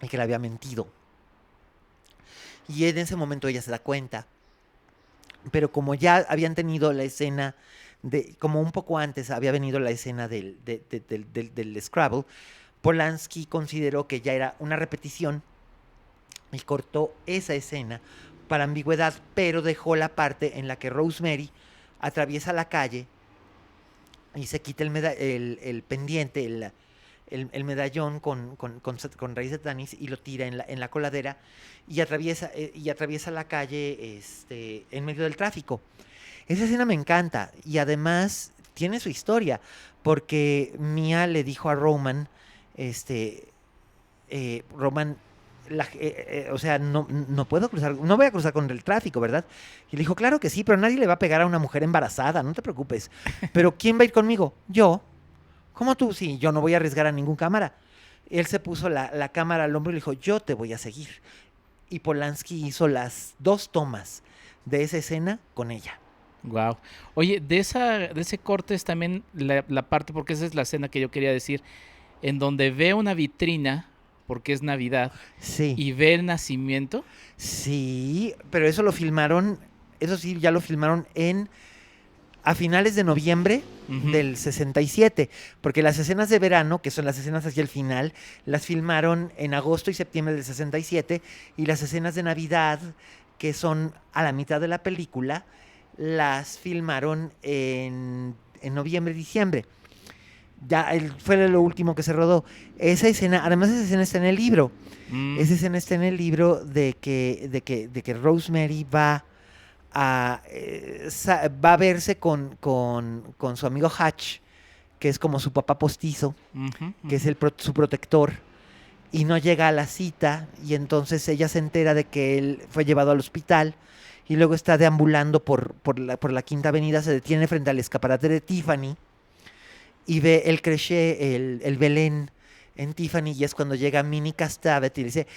y que le había mentido. Y en ese momento ella se da cuenta. Pero como ya habían tenido la escena, como un poco antes había venido la escena del Scrabble, Polanski consideró que ya era una repetición y cortó esa escena para ambigüedad, pero dejó la parte en la que Rosemary atraviesa la calle y se quita el pendiente, el medallón con raíz de tanis, y lo tira en la coladera y atraviesa la calle en medio del tráfico. Esa escena me encanta y además tiene su historia, porque Mia le dijo a Roman, Roman, o sea, no puedo cruzar, no voy a cruzar con el tráfico, ¿verdad? Y le dijo, claro que sí, pero nadie le va a pegar a una mujer embarazada, no te preocupes. Pero ¿quién va a ir conmigo? Yo. ¿Cómo tú? Sí, yo no voy a arriesgar a ningún cámara. Él se puso la cámara al hombro y le dijo, yo te voy a seguir. Y Polanski hizo las 2 tomas de esa escena con ella. Wow. Oye, de ese corte es también la parte, porque esa es la escena que yo quería decir. en donde ve una vitrina, porque es Navidad, Sí. y ve el nacimiento. Sí, pero eso lo filmaron, eso sí, ya lo filmaron a finales de noviembre Ujú. del 67, porque las escenas de verano, que son las escenas hacia el final, las filmaron en agosto y septiembre del 67, y las escenas de Navidad, que son a la mitad de la película, las filmaron en noviembre y diciembre. Ya fue lo último que se rodó. Esa escena, además esa escena está en el libro. Mm, Esa escena está en el libro de que Rosemary va a verse con su amigo Hatch, que es como su papá postizo, ujú, que es ujú. su protector, y no llega a la cita, y entonces ella se entera de que él fue llevado al hospital, y luego está deambulando por la Quinta Avenida, se detiene frente al escaparate de Tiffany, y ve el creché, el Belén en Tiffany, y es cuando llega Minnie Castavet y le dice: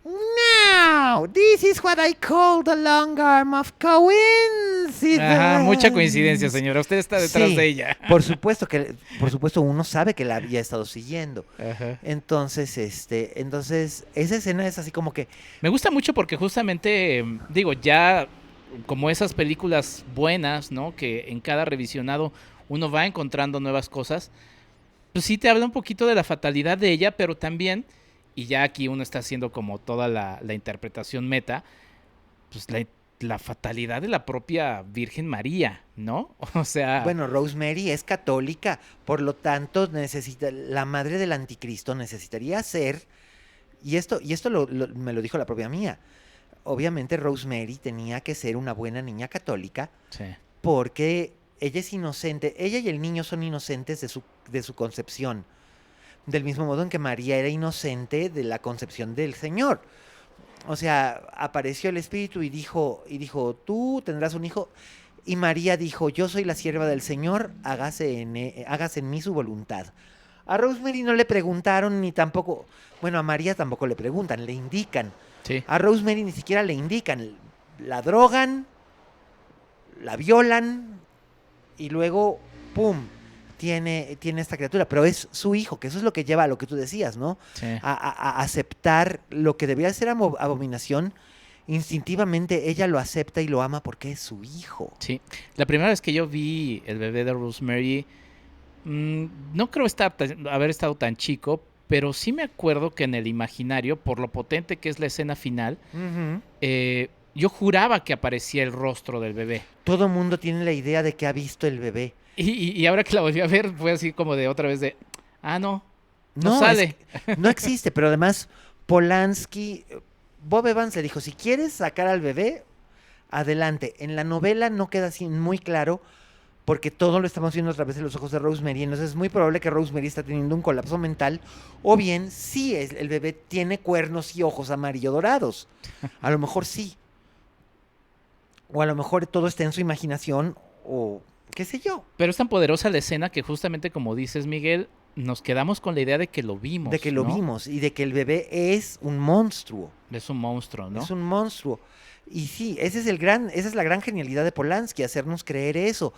"Now, this is what I call the long arm of coincidence." Ajá, mucha coincidencia, señora. Usted está detrás Sí, de ella. por supuesto uno sabe que la había estado siguiendo. Ajá. Entonces esa escena es así como que, Me gusta mucho porque justamente, digo, ya como esas películas buenas, ¿no? Que en cada revisionado uno va encontrando nuevas cosas. Pues sí te habla un poquito de la fatalidad de ella, pero también, y ya aquí uno está haciendo como toda la interpretación meta, pues la fatalidad de la propia Virgen María, ¿no? O sea, bueno, Rosemary es católica, por lo tanto la madre del anticristo necesitaría ser, y esto me lo dijo la propia mía. Obviamente Rosemary tenía que ser una buena niña católica, sí. porque ella es inocente, ella y el niño son inocentes de su concepción, del mismo modo en que María era inocente de la concepción del Señor. O sea, apareció el Espíritu y dijo, tú tendrás un hijo. Y María dijo: "Yo soy la sierva del Señor, hágase en mí su voluntad". A Rosemary no le preguntaron, ni tampoco, bueno, a María tampoco le preguntan, le indican. Sí. A Rosemary ni siquiera le indican, la drogan, la violan y luego, ¡pum!, tiene esta criatura, pero es su hijo, que eso es lo que lleva a lo que tú decías, ¿no? Sí. A aceptar lo que debería ser abominación. Instintivamente ella lo acepta y lo ama porque es su hijo. Sí. La primera vez que yo vi El bebé de Rosemary, no creo haber estado tan chico, pero sí me acuerdo que en el imaginario, por lo potente que es la escena final, Ujú. yo juraba que aparecía el rostro del bebé. Todo mundo tiene la idea de que ha visto el bebé. Y ahora que la volví a ver, fue así como de otra vez de, no No, sale. no existe, pero además Polanski, Bob Evans le dijo: "Si quieres sacar al bebé, adelante". En la novela no queda así muy claro, porque todo lo estamos viendo a través de los ojos de Rosemary, entonces es muy probable que Rosemary está teniendo un colapso mental, o bien sí, el bebé tiene cuernos y ojos amarillo dorados. A lo mejor sí. O a lo mejor todo está en su imaginación, o qué sé yo. Pero es tan poderosa la escena que justamente como dices, Miguel, nos quedamos con la idea de que lo vimos. De que lo ¿no? vimos y de que el bebé es un monstruo. Es un monstruo, ¿no? Es un monstruo. Y sí, esa es la gran genialidad de Polanski, hacernos creer eso.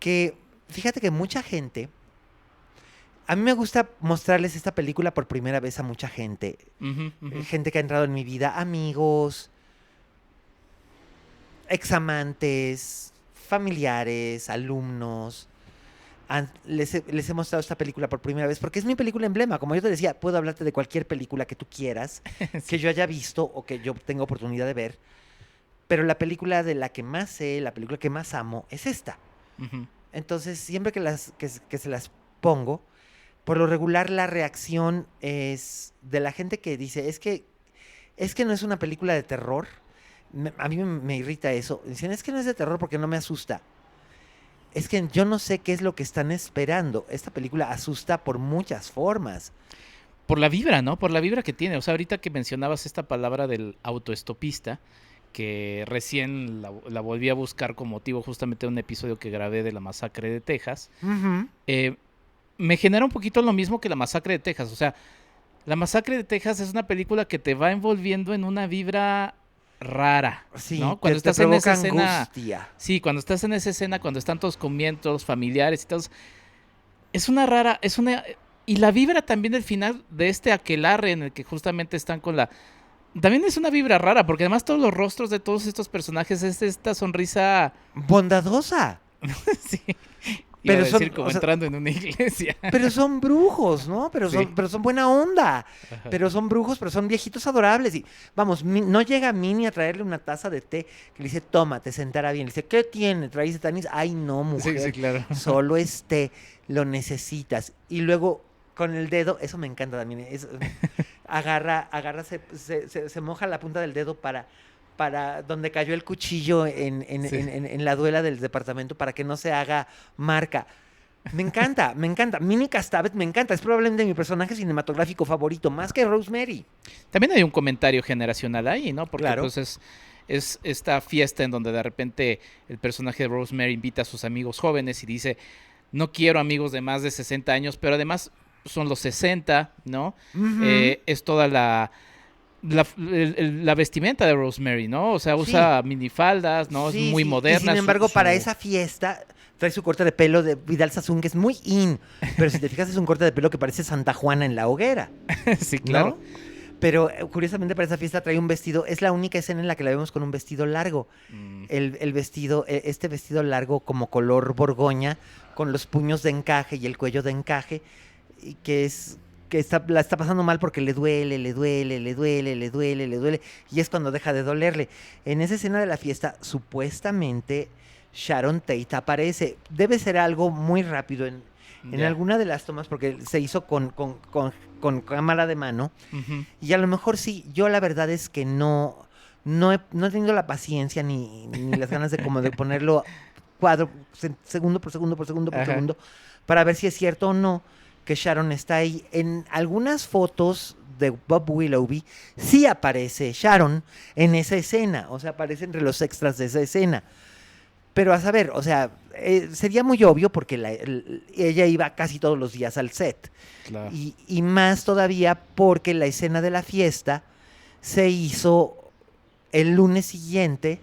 Que fíjate que mucha gente, a mí me gusta mostrarles esta película por primera vez a mucha gente. Ujú, ujú. Gente que ha entrado en mi vida, amigos, examantes, familiares, alumnos. Les he mostrado esta película por primera vez porque es mi película emblema. Como yo te decía, puedo hablarte de cualquier película que tú quieras, que yo haya visto o que yo tenga oportunidad de ver. Pero la película de la que más sé, la película que más amo, es esta. Ujú. Entonces, siempre que se las pongo, por lo regular la reacción es de la gente que dice: es que no es una película de terror. A mí me irrita eso. Dicen: es que no es de terror porque no me asusta. Es que yo no sé qué es lo que están esperando. Esta película asusta por muchas formas. Por la vibra, ¿no? Por la vibra que tiene. O sea, ahorita que mencionabas esta palabra del autoestopista, que recién la volví a buscar con motivo justamente de un episodio que grabé de la masacre de Texas, me genera un poquito lo mismo que la masacre de Texas. O sea, la masacre de Texas es una película que te va envolviendo en una vibra rara, Sí, ¿no? Cuando te estás en esa provoca escena, angustia. sí, cuando estás en esa escena, cuando están todos comiendo, todos familiares y todos, es una rara, Y la vibra también del final de este aquelarre en el que justamente están con la... También es una vibra rara, porque además todos los rostros de todos estos personajes es esta sonrisa... Bondadosa. Sí. Pero Iba a decir son, como o sea, entrando en una iglesia. Pero son brujos, ¿no? Pero son, Sí. pero son buena onda. Ajá. Pero son brujos, pero son viejitos adorables. Y vamos, no llega Minnie a traerle una taza de té que le dice, toma, te sentará bien. Le dice, ¿qué tiene? ¿Traes tanis? Ay, no, mujer. Sí, sí, claro. Solo es té, lo necesitas. Y luego con el dedo, eso me encanta también. Agarra, se moja la punta del dedo para donde cayó el cuchillo Sí. en la duela del departamento para que no se haga marca. Me encanta, me encanta. Minnie Castavet me encanta. Es probablemente mi personaje cinematográfico favorito, más que Rosemary. También hay un comentario generacional ahí, ¿no? Porque Claro. pues es esta fiesta en donde de repente el personaje de Rosemary invita a sus amigos jóvenes y dice, no quiero amigos de más de 60 años, pero además son los 60, ¿no? Ujú. Es toda la vestimenta de Rosemary, ¿no? O sea, usa minifaldas, ¿no? Sí, Es muy sí. moderna. Y sin embargo, su- para esa fiesta trae su corte de pelo de Vidal Sassoon, que es muy in. Pero si te fijas, es un corte de pelo que parece Santa Juana en la hoguera, Sí, ¿no? claro. Pero curiosamente para esa fiesta trae un vestido, es la única escena en la que la vemos con un vestido largo. Mm, El vestido, este vestido largo como color borgoña, con los puños de encaje y el cuello de encaje, y la está pasando mal porque le duele, y es cuando deja de dolerle. En esa escena de la fiesta, supuestamente Sharon Tate aparece. Debe ser algo muy rápido en ya. alguna de las tomas, porque se hizo con cámara de mano. Ujú. Y a lo mejor sí, yo la verdad es que no he tenido la paciencia ni las ganas de como de ponerlo cuadro, segundo por segundo por segundo por Ajá. segundo, para ver si es cierto o no que Sharon está ahí. En algunas fotos de Bob Willoughby sí aparece Sharon en esa escena, o sea, aparece entre los extras de esa escena. Pero a saber, o sea, sería muy obvio porque ella iba casi todos los días al set. Claro. Y más todavía porque la escena de la fiesta se hizo el lunes siguiente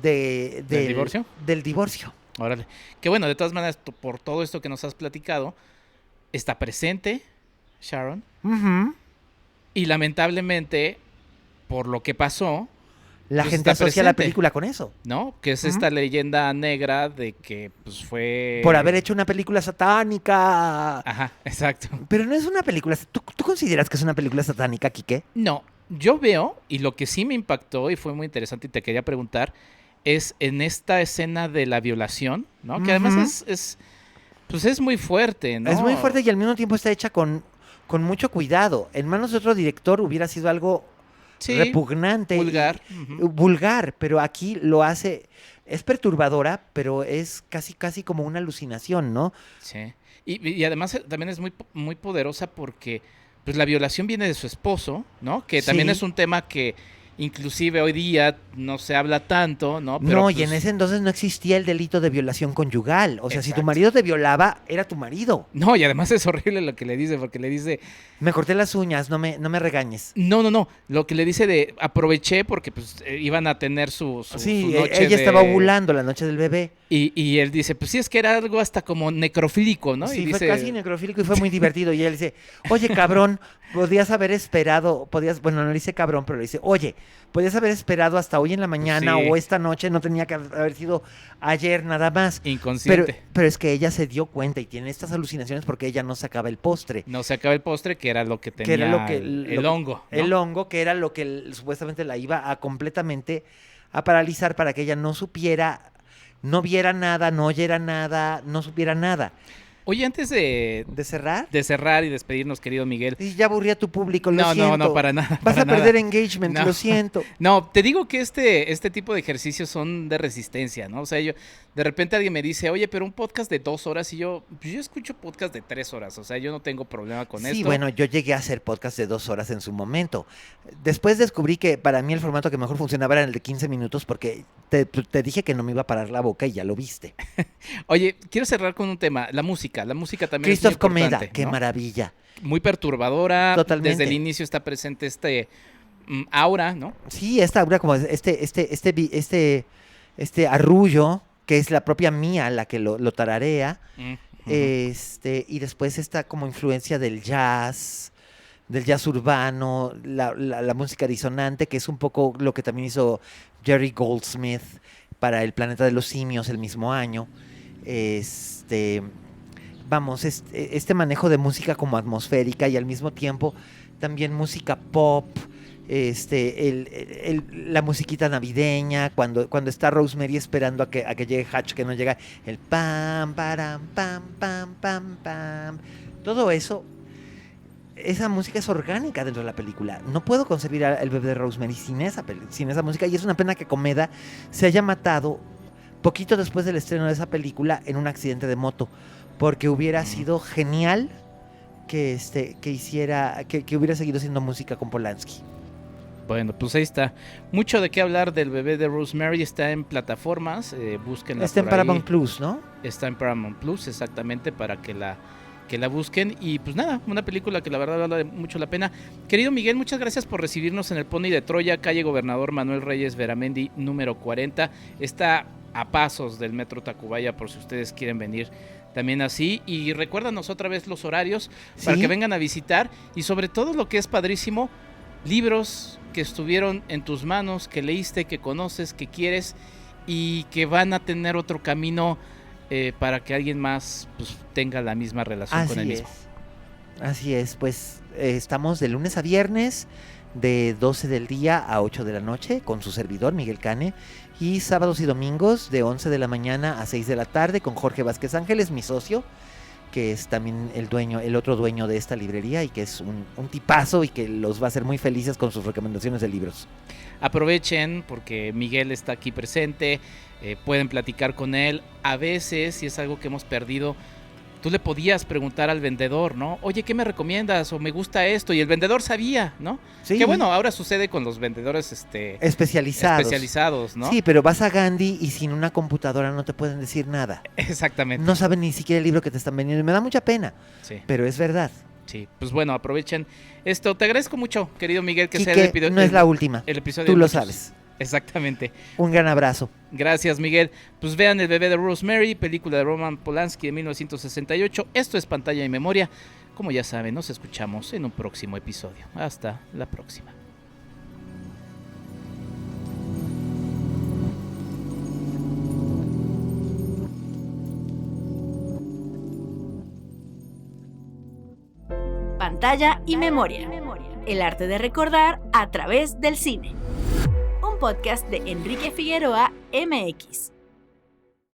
¿Del divorcio? Del divorcio. Órale. Que bueno, de todas maneras, por todo esto que nos has platicado, está presente Sharon. Ujú. Y lamentablemente, por lo que pasó, La Pues gente está asocia la presente. película con eso. ¿no? Que es Ujú. esta leyenda negra de que pues fue... Por haber hecho una película satánica. Ajá, exacto. Pero no es una película. ¿Tú consideras que es una película satánica, Quique? No, yo veo, y lo que sí me impactó y fue muy interesante y te quería preguntar, es en esta escena de la violación, ¿no? Que además Ujú. pues es muy fuerte, ¿no? Es muy fuerte y al mismo tiempo está hecha con mucho cuidado. En manos de otro director hubiera sido algo Sí, repugnante. vulgar. Ujú. Vulgar, pero aquí lo hace. Es perturbadora, pero es casi como una alucinación, ¿no? Sí. Y además también es muy poderosa porque pues la violación viene de su esposo, ¿no? Que también Sí. es un tema que inclusive hoy día no se habla tanto, ¿no? No, y pues, en ese entonces no existía el delito de violación conyugal. O sea, si tu Exacto. marido te violaba, era tu marido. No, y además es horrible lo que le dice, porque le dice, Me corté las uñas, no me regañes. no, lo que le dice de aproveché porque pues iban a tener su Sí, noche ella estaba de... ovulando la noche del bebé. Y él dice, pues sí, es que era algo hasta como necrofílico, ¿no? Sí, y fue dice, casi necrofílico y fue muy divertido. Y él dice, oye, cabrón, podías haber esperado, bueno, no le dice cabrón, pero le dice, oye, podías haber esperado hasta hoy en la mañana Sí. o esta noche, no tenía que haber sido ayer nada más. Pero, inconsciente. pero es que ella se dio cuenta y tiene estas alucinaciones porque ella no sacaba el postre. No se acaba el postre, que era lo que tenía Que era lo que el hongo, ¿no? El hongo, que era lo que supuestamente la iba a completamente a paralizar para que ella no supiera, no viera nada, no oyera nada, no supiera nada. Oye, antes ¿De cerrar? de cerrar y despedirnos, querido Miguel. Y ya aburrí a tu público, lo No, siento. no, para nada. Vas para a nada. perder engagement, No. lo siento. No, te digo que este tipo de ejercicios son de resistencia, ¿no? O sea, yo, de repente alguien me dice, oye, pero un podcast de 2 horas, y pues yo escucho podcast de 3 horas, o sea, yo no tengo problema con Sí, esto. bueno, yo llegué a hacer podcast de 2 horas en su momento. Después descubrí que para mí el formato que mejor funcionaba era el de 15 minutos porque te dije que no me iba a parar la boca y ya lo viste. Oye, quiero cerrar con un tema, la música también Christoph es muy Comeda, importante, qué ¿no? maravilla. Muy perturbadora, Totalmente. desde el inicio está presente aura, ¿no? Sí, esta obra como este arrullo, que es la propia Mía la que lo tararea. Mm, Y después está como influencia del jazz urbano, la música disonante, que es un poco lo que también hizo Jerry Goldsmith para El Planeta de los Simios el mismo año. Vamos, este manejo de música como atmosférica y al mismo tiempo también música pop, la musiquita navideña, cuando está Rosemary esperando a que llegue Hutch, que no llega, el pam, param, pam, pam, pam, pam, todo eso, esa música es orgánica dentro de la película. No puedo concebir El bebé de Rosemary sin esa música, y es una pena que Comeda se haya matado poquito después del estreno de esa película en un accidente de moto, porque hubiera sido genial que hubiera seguido haciendo música con Polanski. Bueno, pues ahí está. Mucho de qué hablar del bebé de Rosemary. Está en plataformas, búsquenla. Está en Paramount Plus, ¿no? Está en Paramount Plus, exactamente, para que la busquen. Y pues nada, una película que la verdad vale mucho la pena. Querido Miguel, muchas gracias por recibirnos en el Pony de Troya, calle Gobernador Manuel Reyes Veramendi, número 40. Está a pasos del Metro Tacubaya, por si ustedes quieren venir también así. Y recuérdanos otra vez los horarios para que vengan a visitar. Y sobre todo lo que es padrísimo, libros que estuvieron en tus manos, que leíste, que conoces, que quieres y que van a tener otro camino para que alguien más pues, tenga la misma relación con el mismo. Así es, pues estamos de lunes a viernes de 12 del día a 8 de la noche con su servidor Miguel Cane, y sábados y domingos de 11 de la mañana a 6 de la tarde con Jorge Vázquez Ángeles, mi socio, que es también el otro dueño de esta librería y que es un tipazo y que los va a hacer muy felices con sus recomendaciones de libros. Aprovechen porque Miguel está aquí presente, pueden platicar con él. A veces, si es algo que hemos perdido, tú le podías preguntar al vendedor, ¿no? Oye, ¿qué me recomiendas? O me gusta esto. Y el vendedor sabía, ¿no? Sí. Que bueno, ahora sucede con los vendedores especializados, ¿no? Sí, pero vas a Gandhi y sin una computadora no te pueden decir nada. Exactamente. No saben ni siquiera el libro que te están vendiendo. Y me da mucha pena, sí, pero es verdad. Sí, pues bueno, aprovechen esto. Te agradezco mucho, querido Miguel, que Quique, sea el episodio. No es la última. El episodio Tú de lo muchos. sabes. Exactamente. Un gran abrazo. Gracias, Miguel. Pues vean El bebé de Rosemary, película de Roman Polanski de 1968. Esto es Pantalla y Memoria. Como ya saben, nos escuchamos en un próximo episodio. Hasta la próxima. Pantalla y Memoria. El arte de recordar a través del cine. Un podcast de Enrique Figueroa MX.